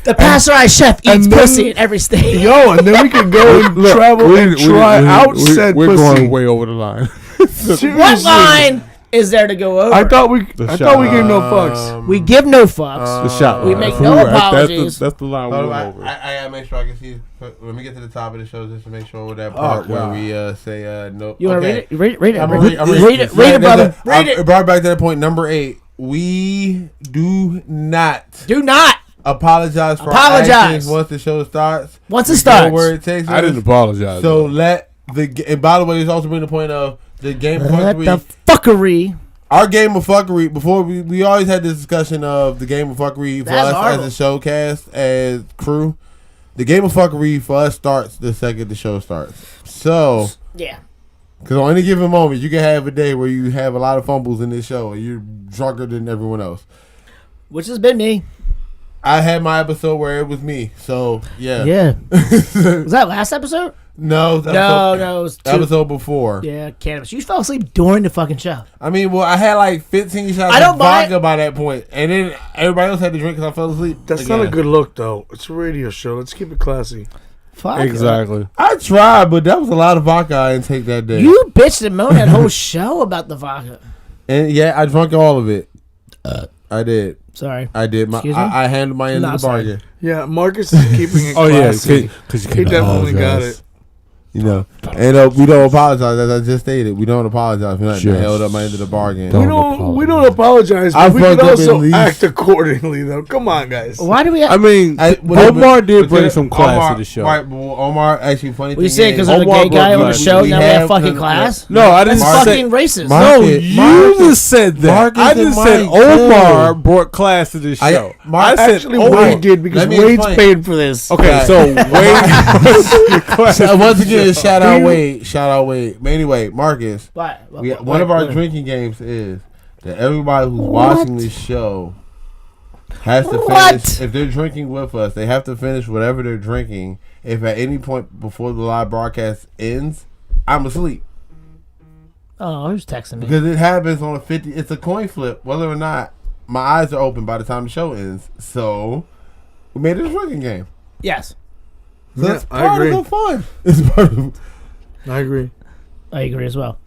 The Pasteurized Chef eats and then- pussy in every state. Yo, and then we could go and travel and try out said we're pussy. going way over the line. Seriously. What line is there to go over? I thought we The gave shot. no fucks. we give no fucks. The shot. We line. make For no real. apologies. That's the line Hold we on, went over. I gotta make sure I can see. Let me get to the top of the show just to make sure with that part where God. we say no. You want to okay. read it? Read it. I'm Read gonna it. I'm Read it, read it, brother. Read It it. brought back to that point. Number 8. We do not Do not. apologize for Apologize. our actions once the show starts. Once it We go starts. where it takes us. I didn't apologize. So though. let and by the way, it's also bring the point of the game of Let fuckery. the fuckery. Our game of fuckery. Before we always had this discussion of the game of fuckery for That's us horrible. as a showcast as crew. The game of fuckery for us starts the second the show starts. So, Yeah. because on any given moment, you can have a day where you have a lot of fumbles in this show and you're drunker than everyone else. Which has been me. I had my episode where it was me. So, yeah. Yeah. Was that last episode? No, that No, episode, no. It was two. episode before. Yeah, cannabis. You fell asleep during the fucking show. I mean, well, I had like 15 shots I don't of mind- vodka by that point, and then everybody else had to drink because I fell asleep. That's again. not a good look, though. It's a radio show. Let's keep it classy. Fuck. Exactly. I tried, but that was a lot of vodka I didn't take that day. You bitched and moaned that whole show about the vodka. And yeah, I drank all of it. I did. Sorry. I did. Excuse me? I handled my end No, of the sorry. bargain. Yeah, Marcus is keeping it Oh yeah, classy. because you He can't definitely got apologize. it. You know, and we don't apologize. As I just stated, we don't apologize for nothing. I Yes. held up my end of the bargain. Don't We don't apologize, I but we fucked can up also at least. act accordingly, though. Come on, guys. Why do we have... I mean, Whatever. Omar did But bring then some class Omar, to the show. Right, well, Omar, actually, funny We thing say is, because of a Omar gay guy on the brought show, we now we have have fucking the- No, class? I That's didn't say. fucking racist. Mark- No, Marcus- you just said that. Marcus I and just said Mike, Omar too. brought class to the show. I said Actually, Omar. Wade did because Let me Wade's explain. paid for this. Okay, Right. so Wade. So, once again, shout out Wade. Shout out Wade. But anyway, Marcus, What? one of our drinking games is that everybody who's watching this show has to What? finish. If they're drinking with us, they have to finish whatever they're drinking. If at any point before the live broadcast ends, I'm asleep. Oh, who's texting me? Because it happens on a 50. It's a coin flip, whether or not my eyes are open by the time the show ends. So we made it a drinking game. Yes. So Yeah, that's I part agree. of the fun. It's part of. I agree. I agree as well.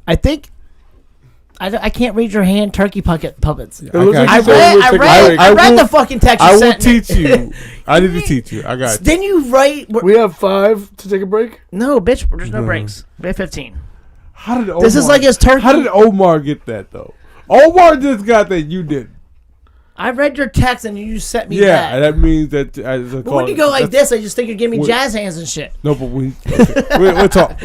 I think I can't read your hand turkey puppets. It looks like I he's over to take a break. read the fucking text you I will sent me. teach you. I need to teach you. I got you. Didn't you write? We have 5 to take a break. No, bitch. There's no breaks. We have 15. How did Omar, This is like his turkey. How did Omar get that though? Omar just got that. You did. I read your text and you sent me Yeah, that. that means that. But when you go like this, I just think you're giving me jazz hands and shit. No, but we'll talk.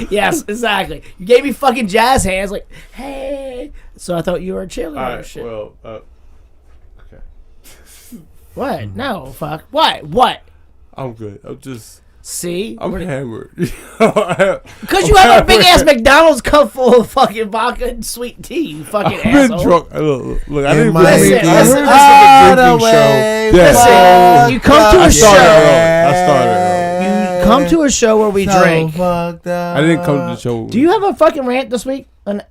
Yes, exactly. You gave me fucking jazz hands, like, hey. So I thought you were a cheerleader All or right. shit. Well, okay. What? No, fuck. What? I'm good. I'm just. See? I'm hammered. Because you have a big ass McDonald's cup full of fucking vodka and sweet tea, you fucking I've been asshole. drunk. Look, I didn't my Listen, really. I listen, heard this is a drinking show. Yeah. Listen, you come to I a started show. early. I started early. You come to a show where we drink. Fucked up. I didn't come to the show. Do you have a fucking rant this week? Or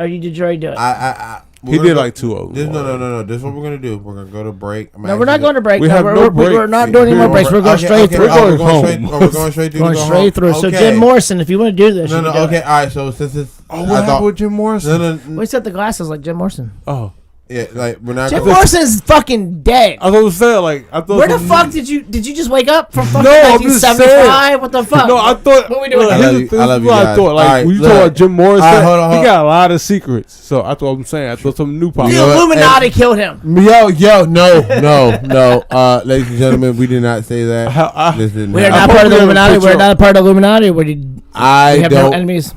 did you already do it? He did like 2 of them. No. This is what we're gonna do. We're gonna go to break. No, we're not going to break. We have no break. We're not doing any more breaks. We're going straight through. We're going home. We're going straight through. Going to go straight through. home. So Okay. Jim Morrison, if you want to do this, No, you no. can do Okay, it. all right. So since it's, What happened with Jim Morrison? no. We set the glasses like Jim Morrison. Oh, Yeah, like we're not. Jim Morrison's fucking dead. I was saying like I thought. Where the fuck did you just wake up from fucking No, I'm just 1975? What the fuck? No, I thought. What we doing? I love you. I love you I guys. thought. Like All right, when you look. talk about Jim Morrison, All right, hold on, he hold got a lot of secrets. So that's what I'm saying. I thought something new popped The know up. what? Illuminati killed him. Yo, no. Ladies and gentlemen, we did not say that. This didn't We are happen. not part of the hope we Illuminati. have a We're picture not a part of the Illuminati. We I have no don't. enemies.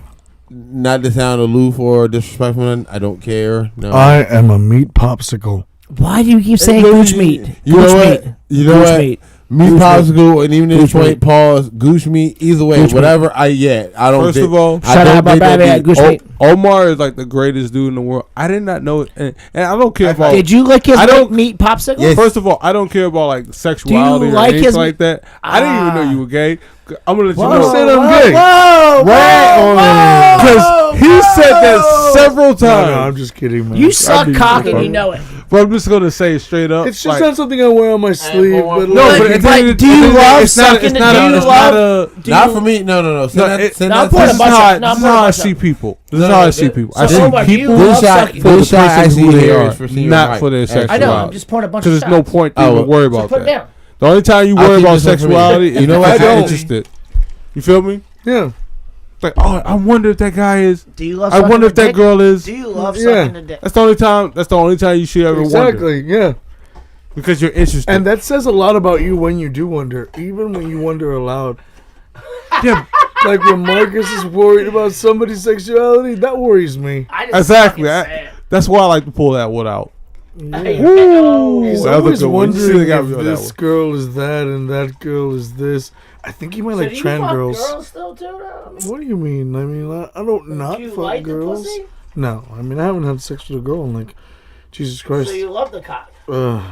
Not to sound aloof or disrespectful. I don't care. No. I am a meat popsicle. Why do you keep saying gooch meat? You know Gooch what? meat. You know Gooch what? meat. Meat popsicle, and even in Gooch point, meat. pause, goose meat, either way, Gooch whatever. I don't. First think, of all, I Shout don't out think my that baby, the- Gooch meat. Omar is like the greatest dude in the world. I did not know it, and I don't care about. Did you lick his I don't- meat popsicle? Yes. First of all, I don't care about like sexuality or like anything his- like that. I didn't even know you were gay. I'm gonna let you Why know. said I'm gay? Whoa! Because he said that several No, times. I'm just kidding, man. You suck mean, cock and fuck. you know it. But I'm just gonna say it straight up. It's just like, not something I wear on my sleeve. hold on. But no, like, but at the But end of the do you day, love it's not. sucking It's the- not. do you It's love- not a. Do Not you- for me. No. No, Send that. it- Send No, that. pour This the is bunch how of- no, this is pour how the I bunch see of- people. This No, is how I no, see people. so I see Omar, do you people love This shot. sucking- for the This shot person who actually they here are, is for senior not Mike, for their actually. I know. I'm sexuality. just pouring a bunch Because of there's no shots. point to Oh, even worry So about put it that. down. The only time you I'll worry keep about this one for me. sexuality is You know because what? you're I don't. interested. You feel me? yeah. Like, oh, I wonder if that guy is. Do you love I sucking wonder the if that dick? girl is. Do you love Yeah. sucking the dick? That's the only time. That's the only time you should ever wonder Exactly, yeah. because you're interested. And that says a lot about you when you do wonder, even when you wonder aloud. yeah, Like when Marcus is worried about somebody's sexuality, that worries me. I just exactly. fucking say it. That's why I like to pull that one out. Hey, Woo! He's That was a always good one. You see wondering they got if me on that this one. girl is that and that girl is this. I think he might So like do you trans fuck girls. girls still too, though? I mean, What do you mean? I mean, I don't not do you fuck like the girls. pussy? No, I mean I haven't had sex with a girl in like Jesus Christ. So you love the cock? Ugh.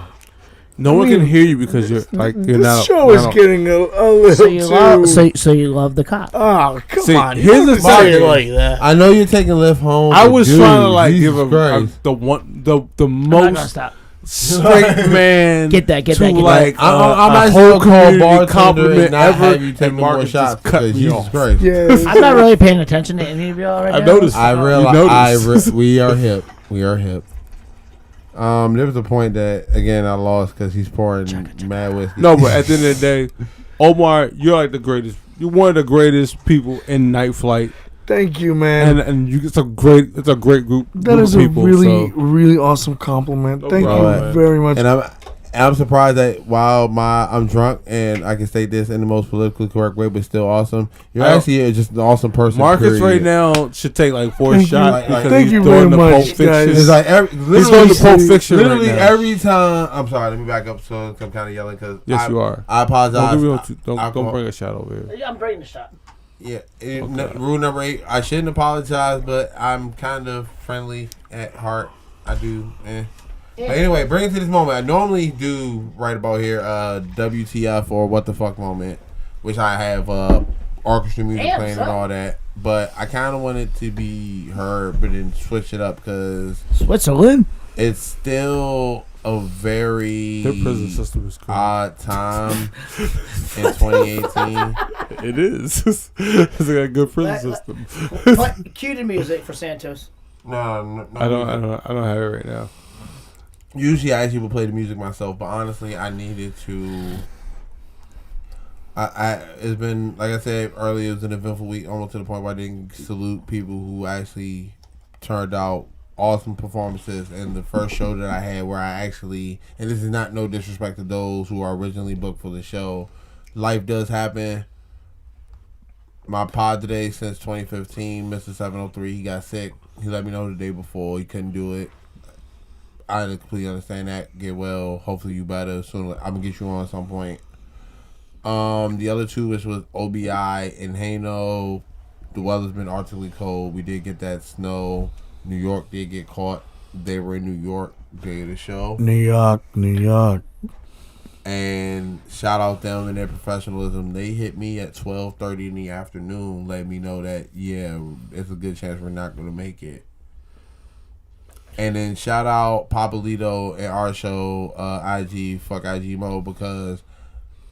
No one can hear you because you're like you're This not. show is not- getting a little So you too. love? So you love the cock? Oh, come See, on! here's the thing. that. I know you're taking Lyft home. I but was dude, trying to like Jesus give a Christ. the I'm not gonna most stop. straight man. Get that, get to that, get like that. I'm a actually whole gonna call community bartender compliment and not ever. have you take and me more Marcus shots just cut because me Jesus off. Christ. Yeah. I'm not really paying attention to any of y'all right I now. noticed. I You realize noticed. we are hip. We are hip. There was a point that again I lost because he's pouring mad whiskey. No, but at the end of the day, Omar, you're like the greatest. You're one of the greatest people in Nightflight, Thank you, man. and you. It's a great group. That is of a people, really, so. really awesome compliment. Thank problem, you very much. And I'm surprised that while I'm drunk and I can say this in the most politically correct way, but still awesome. You're actually just an awesome person. Marcus period. right now should take like 4 Thank you. shots Like, because thank he's you doing the very Pulp much, Fiction. guys. It's like He's doing the Pulp Fiction Literally right now. every time. I'm sorry. Let me back up. So I'm kind of yelling because Yes, you are. I apologize. Don't bring a shot over here. Yeah, I'm bringing the shot. Yeah, rule number 8. I shouldn't apologize, but I'm kind of friendly at heart. I do. But anyway, bring it to this moment. I normally do right about here, WTF or what the fuck moment, which I have orchestra music Damn, playing son. and all that. But I kind of want it to be heard, but then switch it up because Switzerland. it's still a very Their prison system is cool. odd time in 2018. It is. It's got a good prison system. Cue the music for Santos. No, I don't have it right now. Usually I actually would play the music myself, but honestly I needed to. It's been, like I said earlier, it was an eventful week, almost to the point where I didn't salute people who actually turned out awesome performances. And the first show that I had where I actually, and this is not no disrespect to those who are originally booked for the show, life does happen. My pod today since 2015, Mr. 703, he got sick. He let me know the day before he couldn't do it. I completely understand that. Get well. Hopefully you better soon. I'm gonna get you on at some point. The other two, which was OBI and Hano. The weather's been arctically cold. We did get that snow. New York did get caught. They were in New York day of the show. New York. And shout out them and their professionalism. They hit me at 12:30 in the afternoon, let me know that it's a good chance we're not gonna make it. And then shout out Papalito and our show, IG, fuck IG Mo, because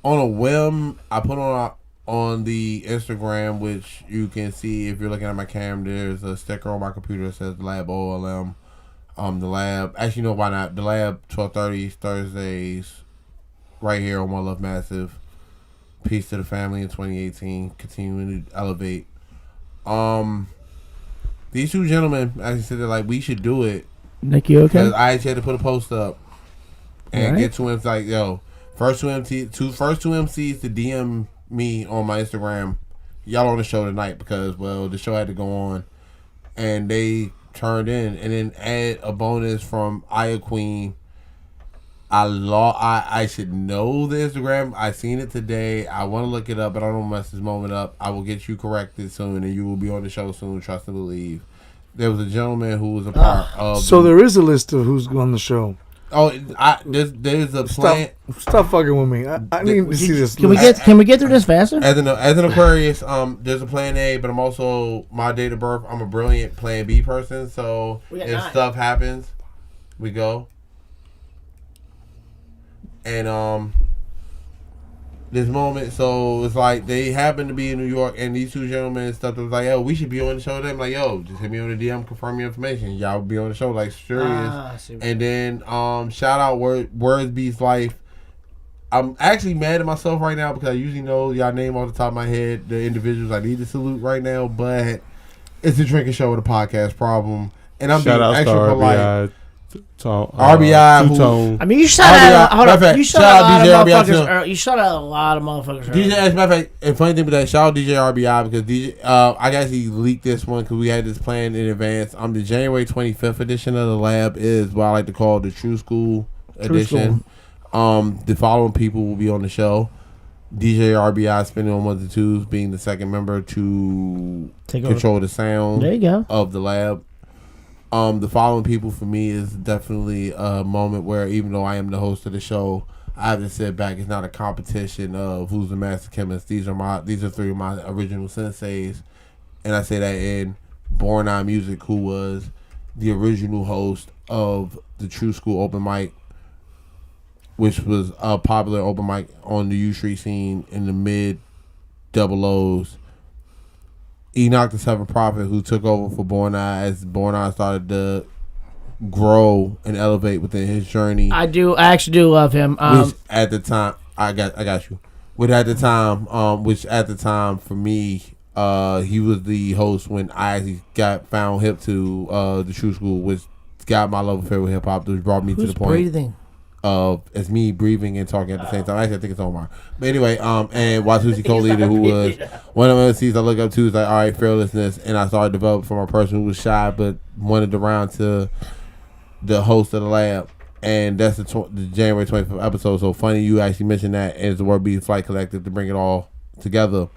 on a whim, I put on the Instagram, which you can see if you're looking at my camera. There's a sticker on my computer that says Lab OLM. The Lab, actually, no, why not? The Lab, 12:30 Thursdays, right here on One Love Massive. Peace to the family in 2018, continuing to elevate. These two gentlemen actually said that like we should do it. Nick, you okay? Because I actually had to put a post up and get to him like, yo, first two MCs to DM me on my Instagram. Y'all on the show tonight because the show had to go on, and they turned in, and then add a bonus from Aya Queen. I should know the Instagram. I seen it today. I want to look it up, but I don't mess this moment up. I will get you corrected soon, and you will be on the show soon. Trust and believe. There was a gentleman who was a part of. So there is a list of who's on the show. Oh, there's a plan. Stop fucking with me. I need to see this. Can we get through this faster? As an Aquarius, there's a plan A, but I'm also my date of birth. I'm a brilliant plan B person. So if stuff happens, we go. And this moment, so it's like they happen to be in New York, and these two gentlemen and stuff was like, yo, we should be on the show. Them like, yo, just hit me on the DM, confirm your information. Y'all be on the show, like serious. And then shout out Words Beats Life. I'm actually mad at myself right now because I usually know y'all name off the top of my head the individuals I need to salute right now, but it's a drinking show with a podcast problem, and I'm being extra polite. RBI, Two-tone. I mean, you shut out. You shut out a lot of motherfuckers. You shut out a lot of motherfuckers. DJ, as a matter of fact, and funny thing about that, shout out DJ RBI because DJ, I actually leaked this one because we had this planned in advance. The January 25th edition of the Lab is what I like to call the True School edition. The following people will be on the show: DJ RBI spinning on 1s and 2s, being the second member to control the sound. There you go. Of the Lab. The following people for me is definitely a moment where even though I am the host of the show, I have to sit back. It's not a competition of who's the master chemist. These are three of my original senseis, and I say that in Born Eye Music, who was the original host of the True School Open Mic, which was a popular open mic on the U Street scene in the mid double O's. Enoch the Seventh Prophet, who took over for Born Eye as Born Eye started to grow and elevate within his journey. I actually do love him. Which at the time, I got you. Which at the time for me, he was the host when I actually found hip to the True School, which got my love affair with hip hop, which brought me to the point. Breathing? It's me breathing and talking at the same time. Actually, I think it's Omar. But anyway, and Watusi co-leader, who was one of the MCs I look up to, is like, all right, fearlessness. And I started developing from a person who was shy but wanted to round to the host of the Lab. And that's the January 25th episode. So funny you actually mentioned that as the Word Beat Flight Collective to bring it all together.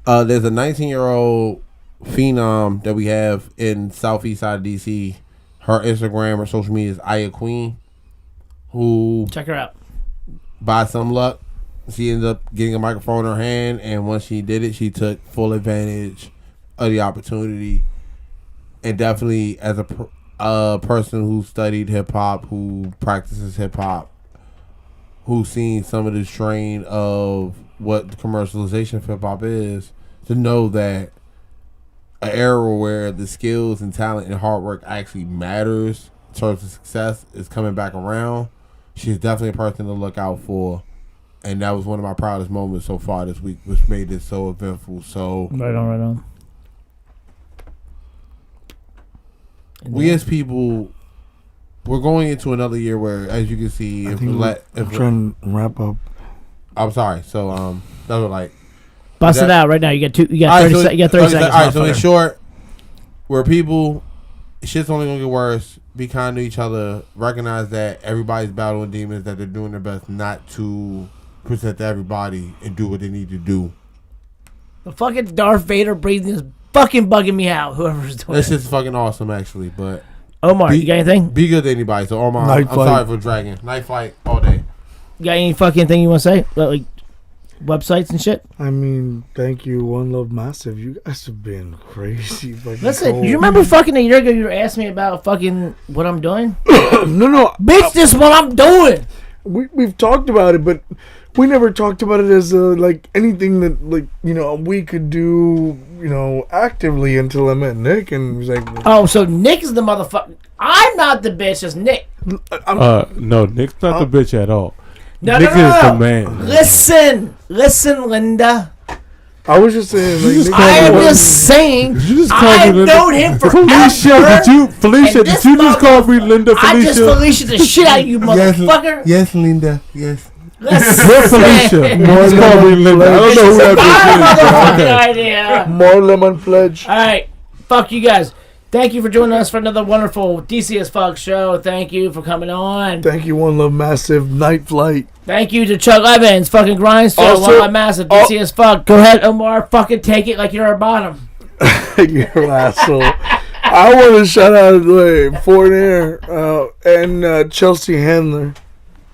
There's a 19-year-old phenom that we have in southeast side of DC. Her Instagram or social media is Aya Queen, who, check her out. by some luck, She ended up getting a microphone in her hand, and once she did it, she took full advantage of the opportunity. And definitely, as a person who studied hip hop, who practices hip hop, who's seen some of the strain of what the commercialization of hip hop is, to know that an era where the skills and talent and hard work actually matters in terms of success is coming back around. She's definitely a person to look out for. And that was one of my proudest moments so far this week, which made it so eventful. So Right on. We as people, we're going into another year where, as you can see, I'm trying to wrap up. I'm sorry. So that was like bust it out right now. You got 30 seconds. All right. So in short, we're people. Shit's only gonna get worse. Be kind to each other. Recognize that everybody's battling demons. That they're doing their best not to present to everybody and do what they need to do. The fucking Darth Vader breathing is fucking bugging me out. Whoever's doing That's it. just fucking awesome, actually. But Omar, you got anything? Be good to anybody. So Omar, I'm sorry for dragging. Nightflight all day. You got any fucking thing you want to say? Like websites and shit? I mean, thank you, One Love Massive. You guys have been crazy. Listen, you remember fucking a year ago you were asking me about fucking what I'm doing? No. Bitch, this is what I'm doing. We've talked about it, but we never talked about it as like anything that we could do actively until I met Nick and he was like, oh, so Nick is the motherfucker. I'm not the bitch, it's Nick. No, Nick's not the bitch at all. No, Nick is the man. Listen, Linda. I was just saying. I am just saying. I've known him for Felicia, did you just call me Linda? Felicia? I just Felicia the shit out of you, motherfucker. Yes, Linda. Yes. Yes, Felicia. More call me Linda. I don't know who that bitch is. Idea. More lemon pledge. All right, fuck you guys. Thank you for joining us for another wonderful DC as Fuck show. Thank you for coming on. Thank you, One Love Massive Night Flight. Thank you to Chuck Evans, fucking Grindstone, One Love Massive, DC as Fuck. Go ahead, Omar. Fucking take it like you're a bottom. You're an asshole. I want to shout out Fort Air and Chelsea Handler.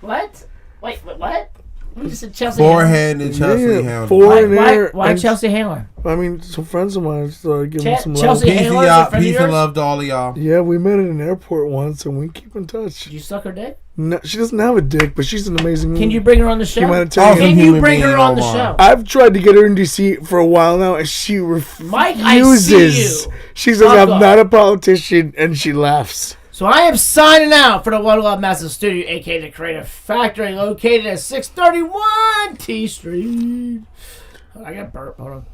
What? Wait, what? You just said Chelsea Forehand and Chelsea Handler. Why Chelsea Handler? I mean, some friends of mine started giving some love. Chelsea Handler, peace and love to all of y'all. Yeah, we met at an airport once, and we keep in touch. Did you suck her dick? No, she doesn't have a dick, but she's an amazing woman. Can you bring her on the show? Can you bring her on the show? I've tried to get her in DC for a while now, and she refuses. Mike, I see you. She says, I'm not a politician, and she laughs. So I am signing out for the One Love Massive Studio, a.k.a. the Creative Factory, located at 631 T Street. Oh, I got burp. Hold on.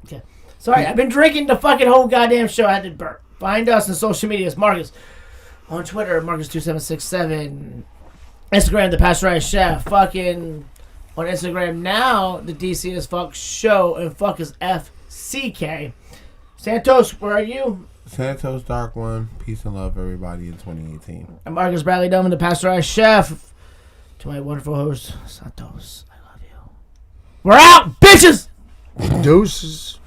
Okay. Sorry, I've been drinking the fucking whole goddamn show. I had to burp. Find us on social media as Marcus. On Twitter, Marcus2767. Instagram, The Pasteurized Chef. Fucking on Instagram now, The DC as Fuck Show. And fuck is FCK. Santos, where are you? Santos Dark One. Peace and love, everybody, in 2018. I'm Marcus Bradley Dunn, The Pasteurized Chef. To my wonderful host, Santos, I love you. We're out, bitches! Deuces.